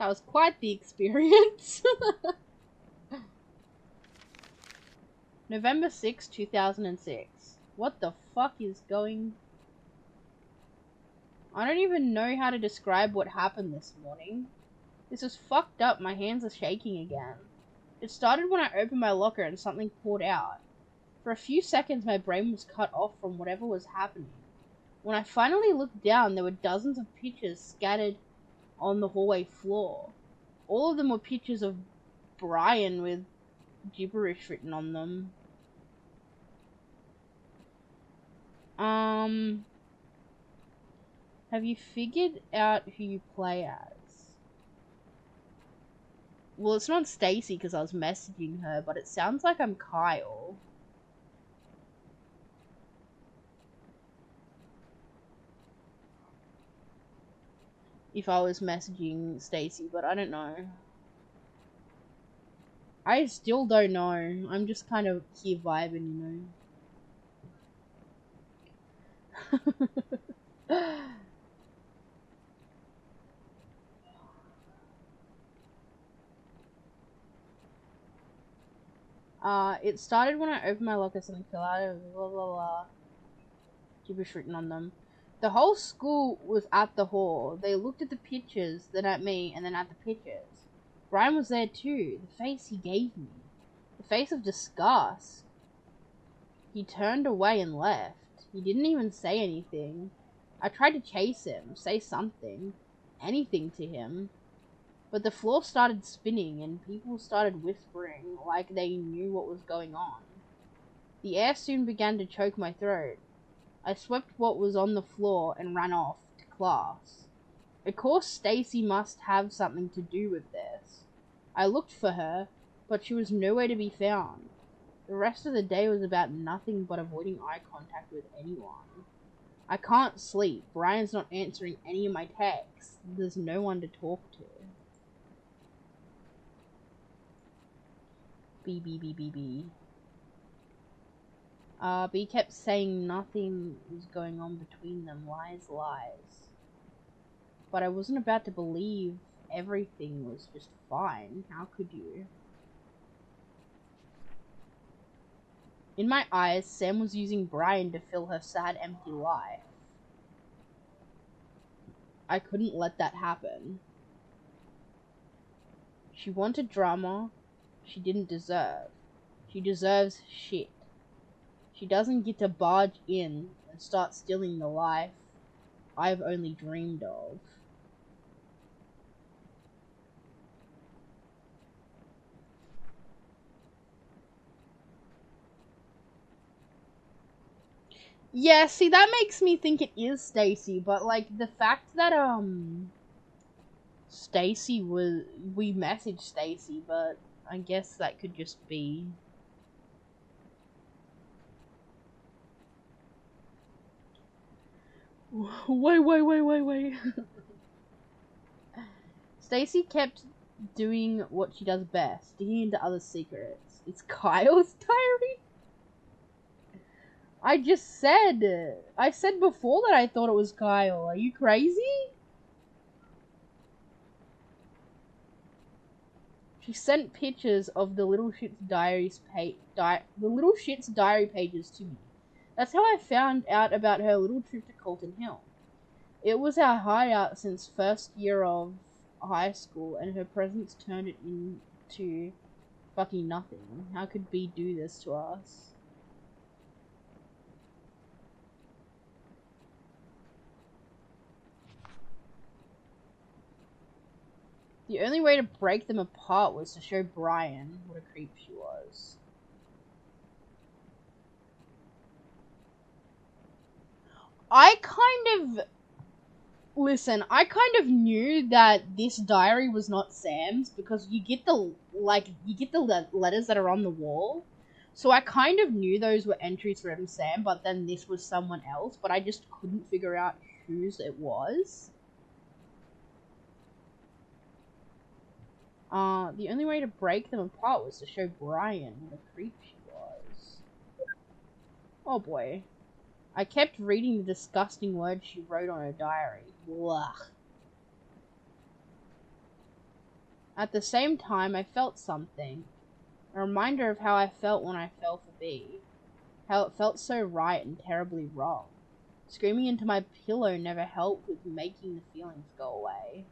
was quite the experience. November 6, 2006. What the fuck is going... I don't even know how to describe what happened this morning. This is fucked up. My hands are shaking again. It started when I opened my locker and something poured out. For a few seconds, my brain was cut off from whatever was happening. When I finally looked down, there were dozens of pictures scattered on the hallway floor. All of them were pictures of Brian with gibberish written on them. Have you figured out who you play as? Well, it's not Stacy because I was messaging her, but it sounds like I'm Kyle. If I was messaging Stacy, but I don't know. I still don't know. I'm just kind of here vibing, you know. It started when I opened my locker, something fell out of blah blah blah. Gibberish written on them. The whole school was at the hall. They looked at the pictures, then at me, and then at the pictures. Brian was there too. The face he gave me. The face of disgust. He turned away and left. He didn't even say anything. I tried to chase him, say something, anything to him. But the floor started spinning and people started whispering like they knew what was going on. The air soon began to choke my throat. I swept what was on the floor and ran off to class. Of course Stacy must have something to do with this. I looked for her, but she was nowhere to be found. The rest of the day was about nothing but avoiding eye contact with anyone. I can't sleep. Brian's not answering any of my texts. There's no one to talk to. B. B kept saying nothing was going on between them. Lies. But I wasn't about to believe everything was just fine. How could you? In my eyes, Sam was using Brian to fill her sad, empty life. I couldn't let that happen. She wanted drama she didn't deserve. She deserves shit. She doesn't get to barge in and start stealing the life I've only dreamed of. Yeah, see, that makes me think it is Stacy, but, like, the fact that, Stacy was... We messaged Stacy, but I guess that could just be... Wait. Stacy kept doing what she does best, digging into other secrets. It's Kyle's diary? I said before that I thought it was Kyle. Are you crazy? She sent pictures of the Little Shit's diary pages to me. That's how I found out about her little trip to Colton Hill. It was our hideout since first year of high school, and her presence turned it into fucking nothing. How could B do this to us? The only way to break them apart was to show Brian what a creep she was. I kind of knew that this diary was not Sam's because you get the letters that are on the wall. So I kind of knew those were entries from Sam, but then this was someone else, but I just couldn't figure out whose it was. The only way to break them apart was to show Brian what a creep she was. Oh boy. I kept reading the disgusting words she wrote on her diary. Blah. At the same time, I felt something. A reminder of how I felt when I fell for B. How it felt so right and terribly wrong. Screaming into my pillow never helped with making the feelings go away.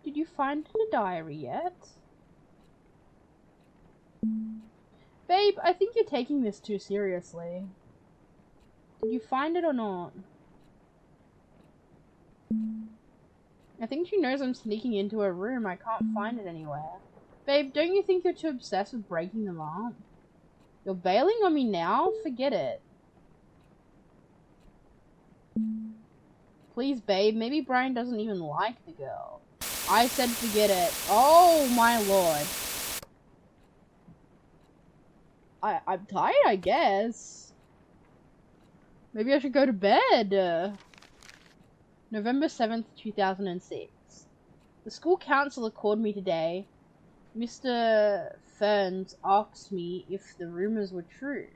Did you find the diary yet? Babe, I think you're taking this too seriously. Did you find it or not? I think she knows I'm sneaking into her room. I can't find it anywhere. Babe, don't you think you're too obsessed with breaking them up? You're bailing on me now? Forget it. Please, babe, maybe Brian doesn't even like the girl. I said forget it. Oh my lord. I'm tired, I guess. Maybe I should go to bed. November 7th, 2006. The school counselor called me today. Mr. Ferns asked me if the rumors were true.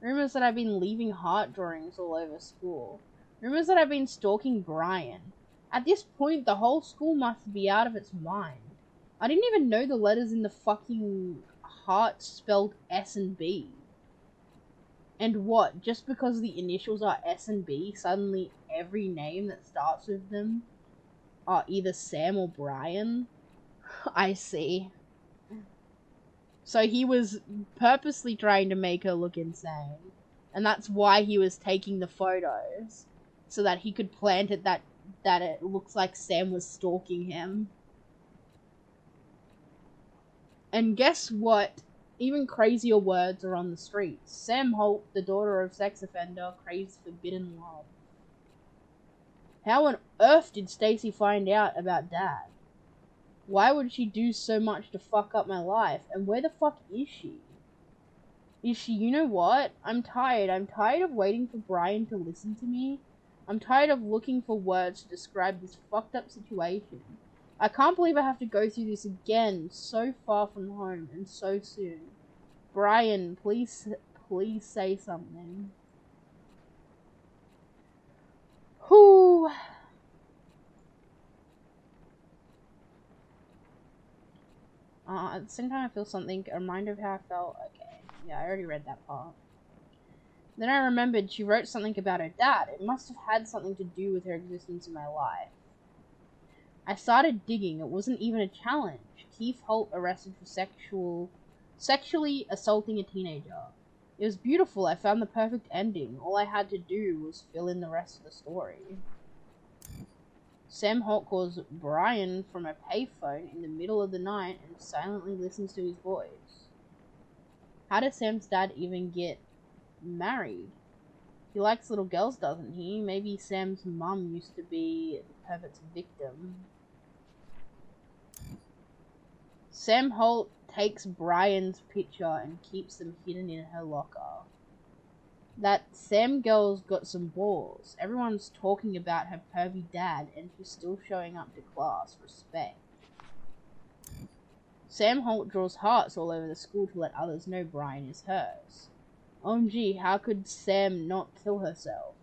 Rumors that I've been leaving heart drawings all over school. Rumors that I've been stalking Brian. At this point, the whole school must be out of its mind. I didn't even know the letters in the fucking heart spelled S and B. And what, just because the initials are S and B, suddenly every name that starts with them are either Sam or Brian? I see. So he was purposely trying to make her look insane. And that's why he was taking the photos. So that he could plant it that it looks like Sam was stalking him. And guess what? Even crazier words are on the streets. Sam Holt, the daughter of sex offender, craves forbidden love. How on earth did Stacy find out about Dad? Why would she do so much to fuck up my life? And where the fuck is she? Is she, you know what? I'm tired. I'm tired of waiting for Brian to listen to me. I'm tired of looking for words to describe this fucked up situation. I can't believe I have to go through this again, so far from home and so soon. Brian, please say something. Whew. At the same time I feel something, a reminder of how I felt. Okay, yeah, I already read that part. Then I remembered she wrote something about her dad. It must have had something to do with her existence in my life. I started digging. It wasn't even a challenge. Keith Holt arrested for sexually assaulting a teenager. It was beautiful. I found the perfect ending. All I had to do was fill in the rest of the story. Sam Holt calls Brian from a payphone in the middle of the night and silently listens to his voice. How does Sam's dad even get married? He likes little girls, doesn't he? Maybe Sam's mum used to be the pervert's victim. Sam Holt takes Brian's picture and keeps them hidden in her locker. That Sam girl's got some balls. Everyone's talking about her pervy dad and she's still showing up to class. Respect. Sam Holt draws hearts all over the school to let others know Brian is hers. OMG, how could Sam not kill herself?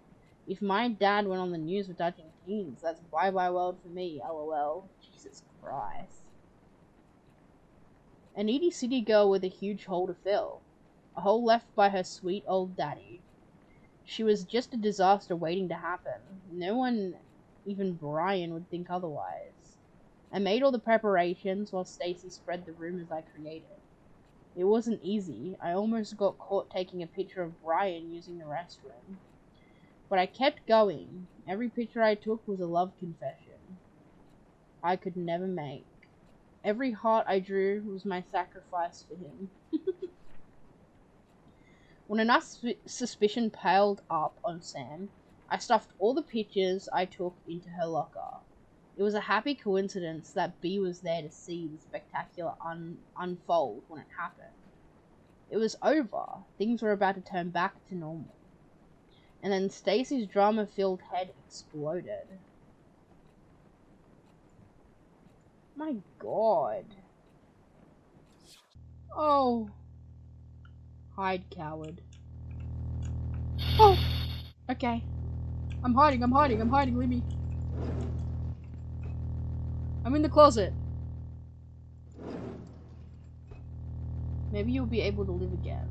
If my dad went on the news for touching teens, that's bye-bye world for me, lol. Jesus Christ. A needy city girl with a huge hole to fill. A hole left by her sweet old daddy. She was just a disaster waiting to happen. No one, even Brian, would think otherwise. I made all the preparations while Stacy spread the rumors I created. It wasn't easy. I almost got caught taking a picture of Brian using the restroom. But I kept going. Every picture I took was a love confession I could never make. Every heart I drew was my sacrifice for him. When enough suspicion piled up on Sam, I stuffed all the pictures I took into her locker. It was a happy coincidence that B was there to see the spectacular unfold when it happened. It was over. Things were about to turn back to normal. And then Stacy's drama-filled head exploded. My god. Oh. Hide, coward. Oh! Okay. I'm hiding, leave me. I'm in the closet. Maybe you'll be able to live again.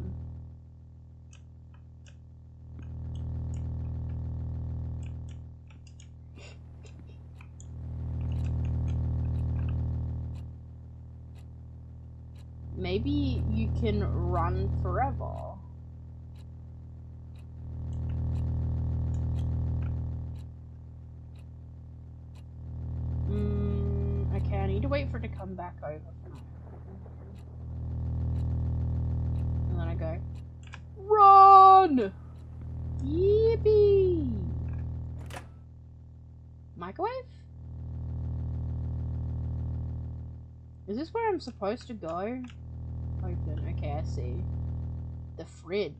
Maybe you can run forever. Okay, I need to wait for it to come back over. And then I go, run! Yippee! Microwave? Is this where I'm supposed to go? Open, okay, I see. The fridge.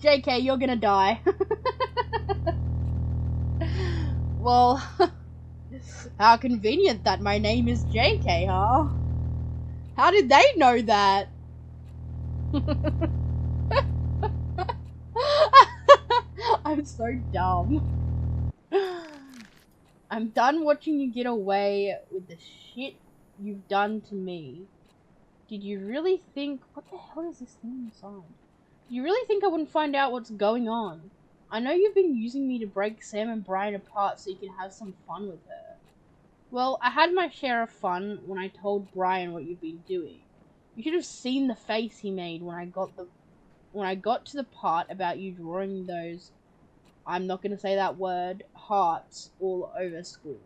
JK, you're gonna die. Well, how convenient that my name is JK, huh? How did they know that? I'm so dumb. I'm done watching you get away with the shit you've done to me. Did you really think... What the hell is this thing inside? Do you really think I wouldn't find out what's going on? I know you've been using me to break Sam and Brian apart so you can have some fun with her. Well, I had my share of fun when I told Brian what you've been doing. You should have seen the face he made when I got to the part about you drawing those, I'm not gonna say that word, hearts all over school.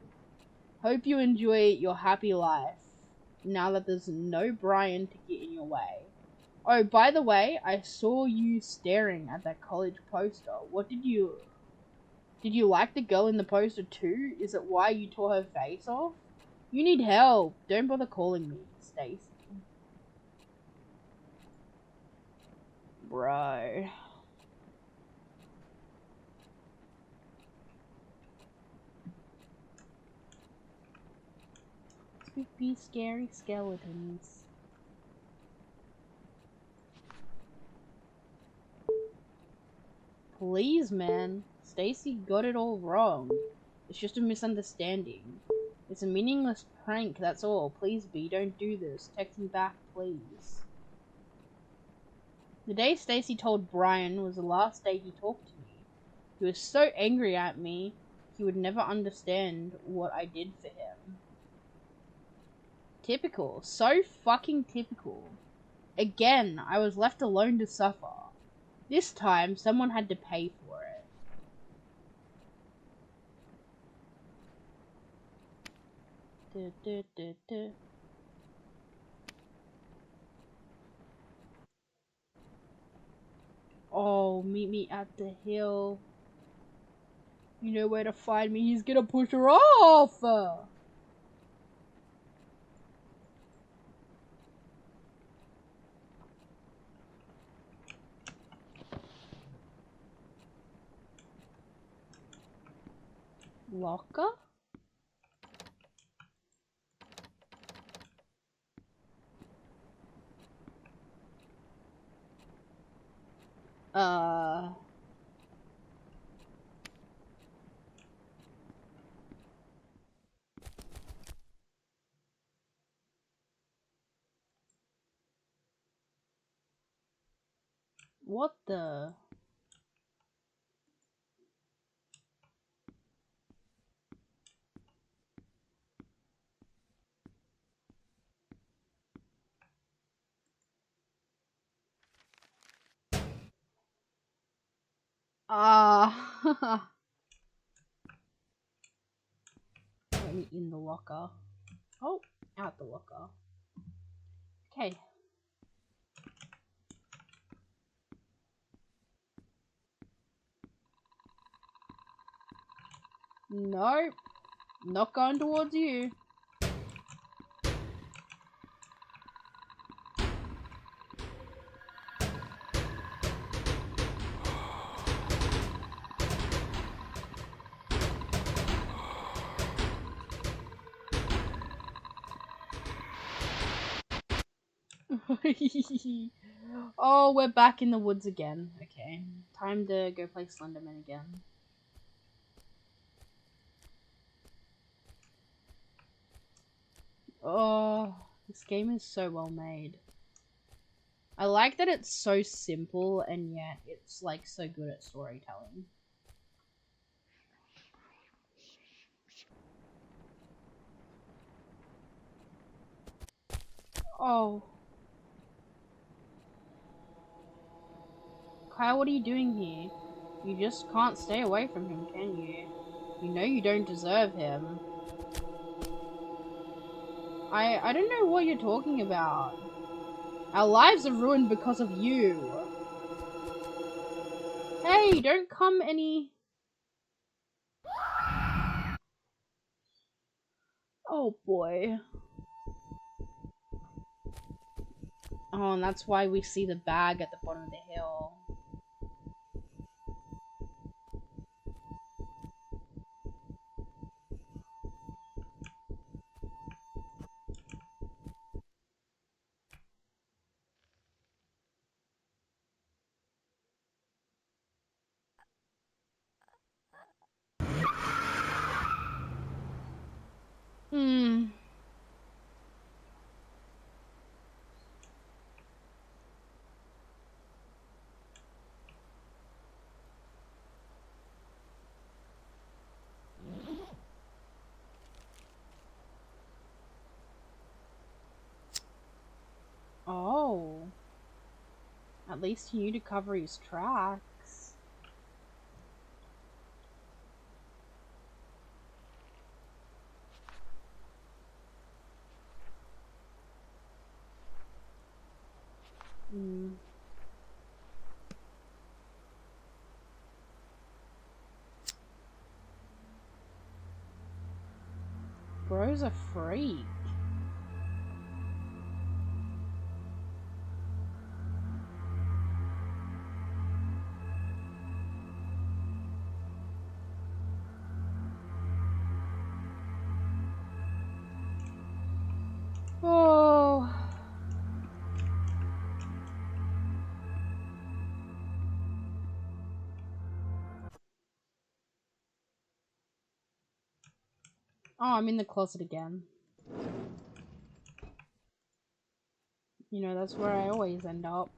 Hope you enjoy your happy life, now that there's no Brian to get in your way. Oh, by the way, I saw you staring at that college poster. What did you like the girl in the poster too? Is it why you tore her face off? You need help. Don't bother calling me, Stacy. Bro. Spooky, scary skeletons. Please, man. Stacy got it all wrong. It's just a misunderstanding. It's a meaningless prank, that's all. Please, B, don't do this. Text me back, please. The day Stacy told Brian was the last day he talked to me. He was so angry at me, he would never understand what I did for him. Typical. So fucking typical. Again, I was left alone to suffer. This time, someone had to pay for it. Oh, meet me at the hill. You know where to find me. He's gonna push her off. Locker? What the? Let me in the locker. Oh, out the locker. Okay. Nope. Not going towards you. Oh, we're back in the woods again. Okay, time to go play Slenderman again. Oh, this game is so well made. I like that it's so simple and yet it's like so good at storytelling. Oh. Kyle, what are you doing here? You just can't stay away from him, can you? You know you don't deserve him. I don't know what you're talking about. Our lives are ruined because of you. Hey, don't come any... Oh boy. Oh, and that's why we see the bag at the bottom of the hill. Hmm. Oh. At least he knew to cover his tracks. Hmm. Bro's a freak. Oh. Oh, I'm in the closet again. You know, that's where I always end up.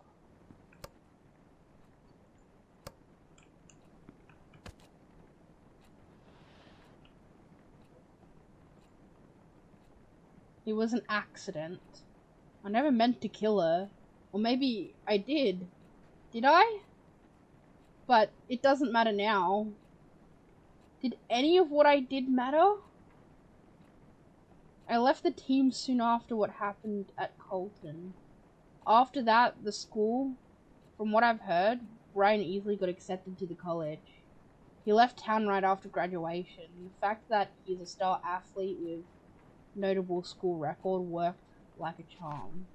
It was an accident. I never meant to kill her. Or maybe I did. Did I? But it doesn't matter now. Did any of what I did matter? I left the team soon after what happened at Colton. After that, the school, from what I've heard, Brian easily got accepted to the college. He left town right after graduation. The fact that he's a star athlete with notable school record worked like a charm.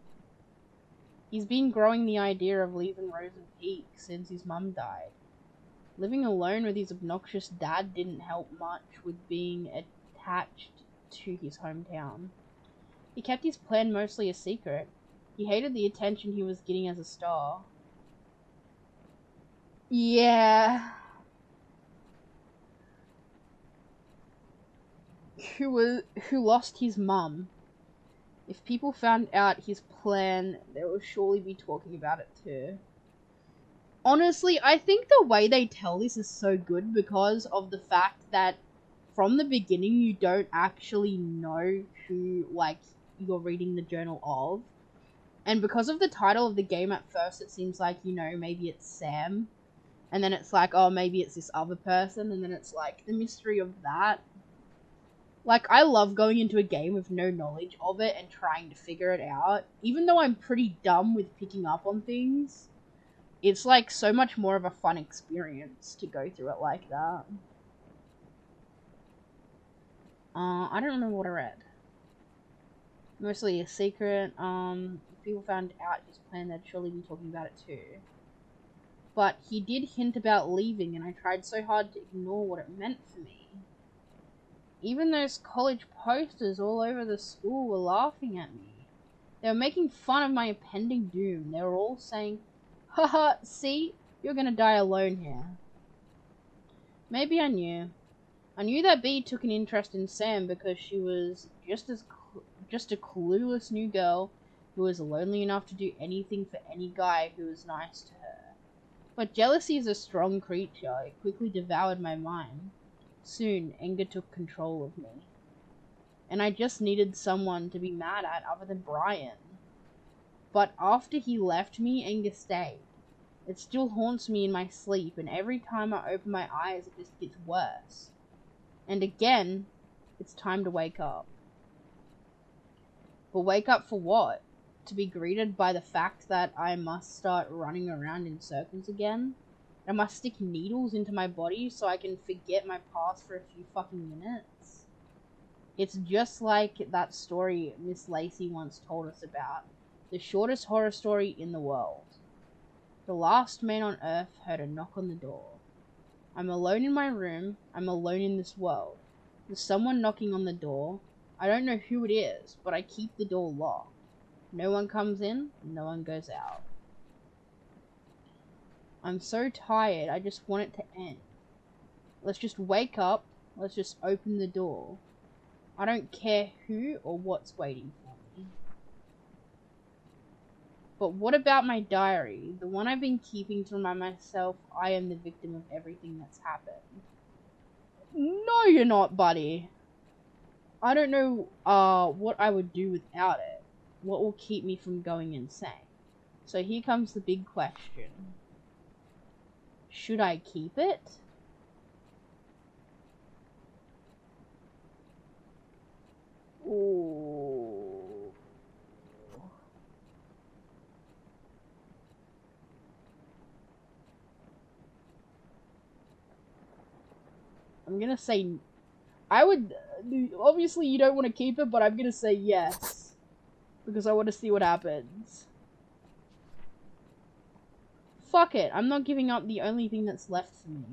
He's been growing the idea of leaving Rosen Peak since his mum died. Living alone with his obnoxious dad didn't help much with being attached to his hometown. He kept his plan mostly a secret. He hated the attention he was getting as a star. Yeah. Who lost his mum. If people found out his plan, they will surely be talking about it too. Honestly, I think the way they tell this is so good because of the fact that from the beginning you don't actually know who, like, you're reading the journal of. And because of the title of the game, at first it seems like, you know, maybe it's Sam. And then it's like, oh, maybe it's this other person. And then it's like the mystery of that. Like, I love going into a game with no knowledge of it and trying to figure it out. Even though I'm pretty dumb with picking up on things, it's like so much more of a fun experience to go through it like that. I don't remember what I read. Mostly a secret. If people found out his plan, they'd surely be talking about it too. But he did hint about leaving, and I tried so hard to ignore what it meant for me. Even those college posters all over the school were laughing at me. They were making fun of my impending doom. They were all saying, haha, see? You're gonna die alone here. Maybe I knew. I knew that Bea took an interest in Sam because she was just a clueless new girl who was lonely enough to do anything for any guy who was nice to her. But jealousy is a strong creature. It quickly devoured my mind. Soon, anger took control of me. And I just needed someone to be mad at other than Brian. But after he left me, anger stayed. It still haunts me in my sleep, and every time I open my eyes, it just gets worse. And again, it's time to wake up. But wake up for what? To be greeted by the fact that I must start running around in circles again? I must stick needles into my body so I can forget my past for a few fucking minutes? It's just like that story Miss Lacey once told us about. The shortest horror story in the world. The last man on Earth heard a knock on the door. I'm alone in my room. I'm alone in this world. There's someone knocking on the door. I don't know who it is, but I keep the door locked. No one comes in, no one goes out. I'm so tired, I just want it to end. Let's just wake up. Let's just open the door. I don't care who or what's waiting for me. But what about my diary? The one I've been keeping to remind myself I am the victim of everything that's happened. No, you're not, buddy. I don't know what I would do without it. What will keep me from going insane? So here comes the big question. Should I keep it? Ooh. I'm gonna say... I would... Obviously you don't want to keep it, but I'm gonna say yes. Because I want to see what happens. Fuck it, I'm not giving up the only thing that's left for me.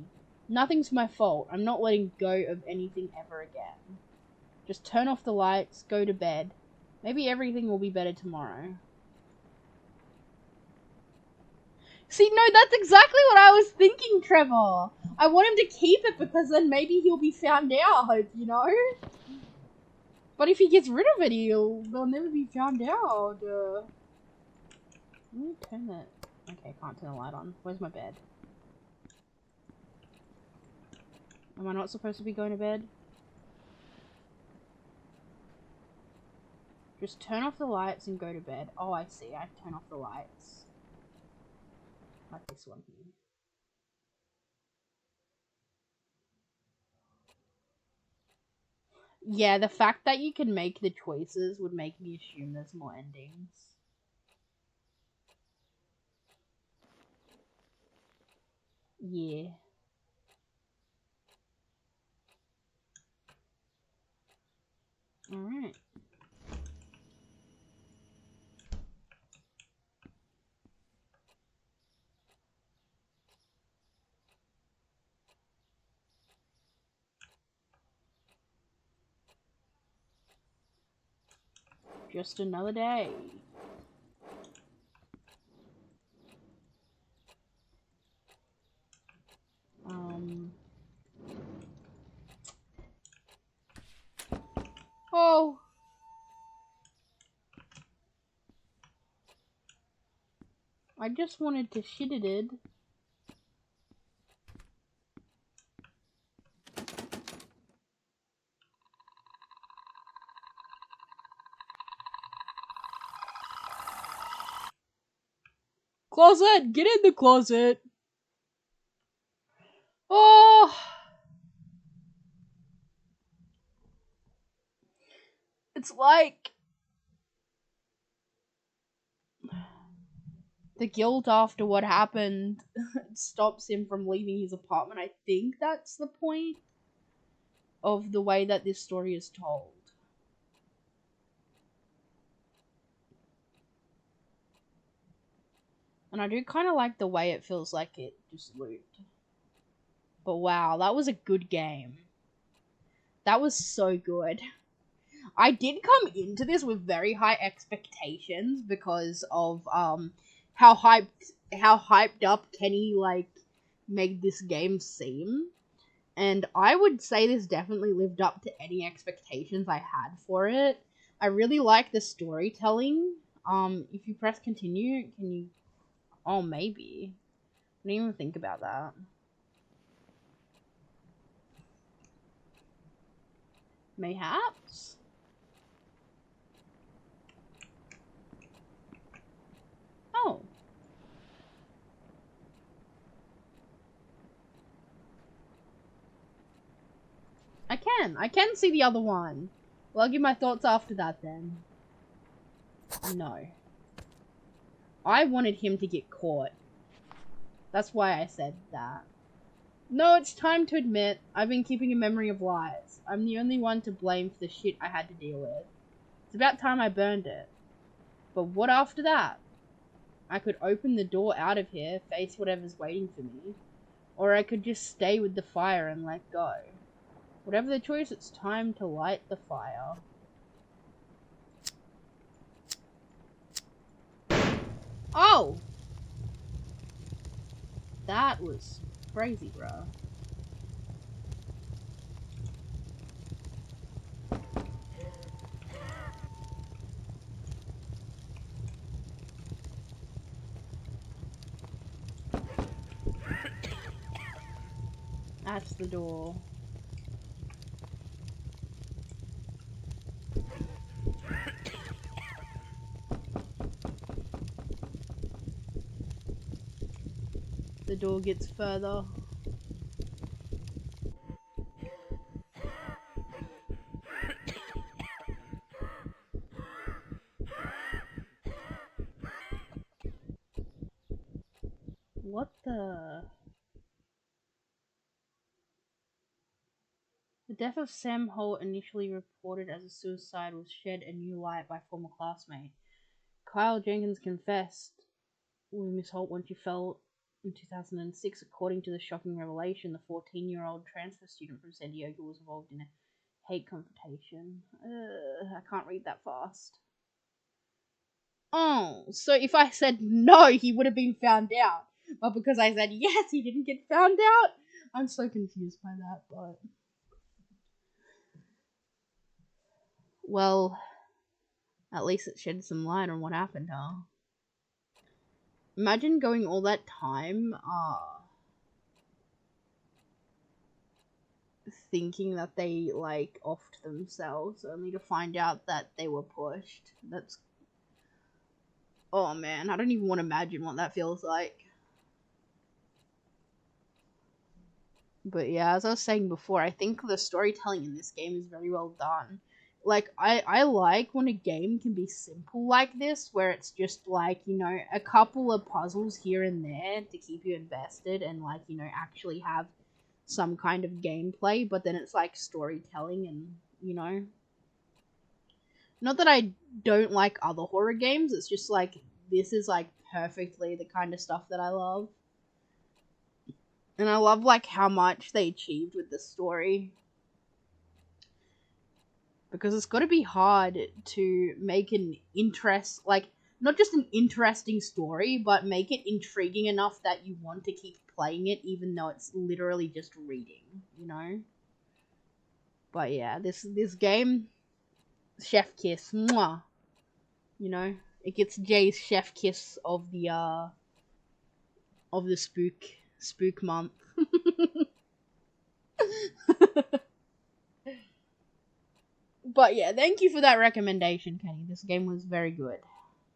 Nothing's my fault. I'm not letting go of anything ever again. Just turn off the lights, go to bed. Maybe everything will be better tomorrow. See, no, that's exactly what I was thinking, Trevor. I want him to keep it because then maybe he'll be found out, you know? But if he gets rid of it, they'll never be found out. Let me turn that. Okay, can't turn the light on. Where's my bed? Am I not supposed to be going to bed? Just turn off the lights and go to bed. Oh, I see. I turn off the lights. Like this one here. Yeah, the fact that you can make the choices would make me assume there's more endings. Yeah. Alright. Just another day. Oh. I just wanted to shit it. Closet! Get in the closet! Oh! It's like... the guilt after what happened stops him from leaving his apartment. I think that's the point of the way that this story is told. And I do kind of like the way it feels like it just looped. But wow, that was a good game. That was so good. I did come into this with very high expectations because of how hyped up Kenny like made this game seem. And I would say this definitely lived up to any expectations I had for it. I really like the storytelling. If you press continue, can you... Oh, maybe. I didn't even think about that. Mayhaps? Oh. I can see the other one. Well, I'll give my thoughts after that then. No. I wanted him to get caught. That's why I said that. No, it's time to admit, I've been keeping a memory of lies. I'm the only one to blame for the shit I had to deal with. It's about time I burned it. But what after that? I could open the door out of here, face whatever's waiting for me. Or I could just stay with the fire and let go. Whatever the choice, it's time to light the fire. Oh! That was crazy, bro. That's the door. The door gets further. What the... The death of Sam Holt, initially reported as a suicide, was shed a new light by former classmate. Kyle Jenkins confessed with Miss Holt when she fell in 2006. According to the shocking revelation, the 14-year-old transfer student from San Diego was involved in a hate confrontation. I can't read that fast. Oh, so if I said no, he would have been found out. But because I said yes, he didn't get found out? I'm so confused by that, but... Well, at least it shed some light on what happened, huh? Imagine going all that time, thinking that they, like, offed themselves, only to find out that they were pushed. That's... Oh man, I don't even want to imagine what that feels like. But yeah, as I was saying before, I think the storytelling in this game is very well done. Like, I like when a game can be simple like this, where it's just like, you know, a couple of puzzles here and there to keep you invested and, like, you know, actually have some kind of gameplay, but then it's like storytelling and, you know. Not that I don't like other horror games, it's just like, this is like perfectly the kind of stuff that I love. And I love, like, how much they achieved with the story. Because it's got to be hard to make an not just an interesting story, but make it intriguing enough that you want to keep playing it, even though it's literally just reading, you know? But yeah, this game, chef kiss, mwah. You know? It gets Jay's chef kiss of the spook month. But yeah, thank you for that recommendation, Kenny. This game was very good.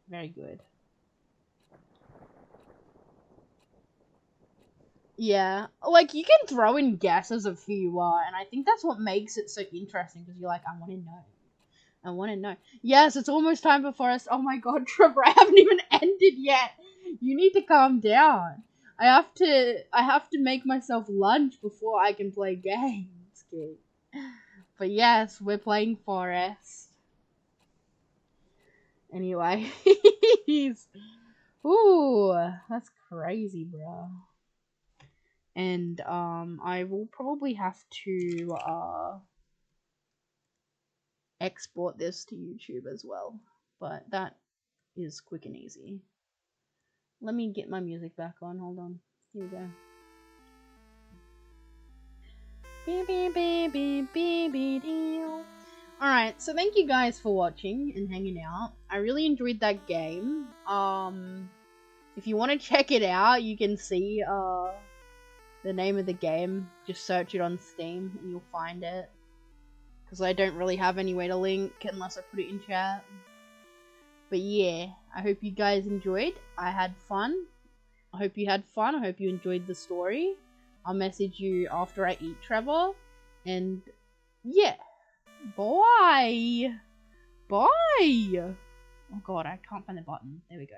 Very good. Yeah, like, you can throw in guesses of who you are, and I think that's what makes it so interesting, because you're like, I want to know. I want to know. Yes, it's almost time for Forest. Oh my god, Trevor, I haven't even ended yet. You need to calm down. I have to make myself lunch before I can play games, kid. But yes, we're playing Forest. Anyway, ooh, that's crazy, bro. And I will probably have to export this to YouTube as well. But that is quick and easy. Let me get my music back on. Hold on. Here we go. Alright, so thank you guys for watching and hanging out. I really enjoyed that game. If you want to check it out, you can see the name of the game. Just search it on Steam and you'll find it. Because I don't really have any way to link unless I put it in chat. But yeah, I hope you guys enjoyed. I had fun. I hope you had fun. I hope you enjoyed the story. I'll message you after I eat, Trevor. And yeah. Bye. Bye. Oh god, I can't find the button. There we go.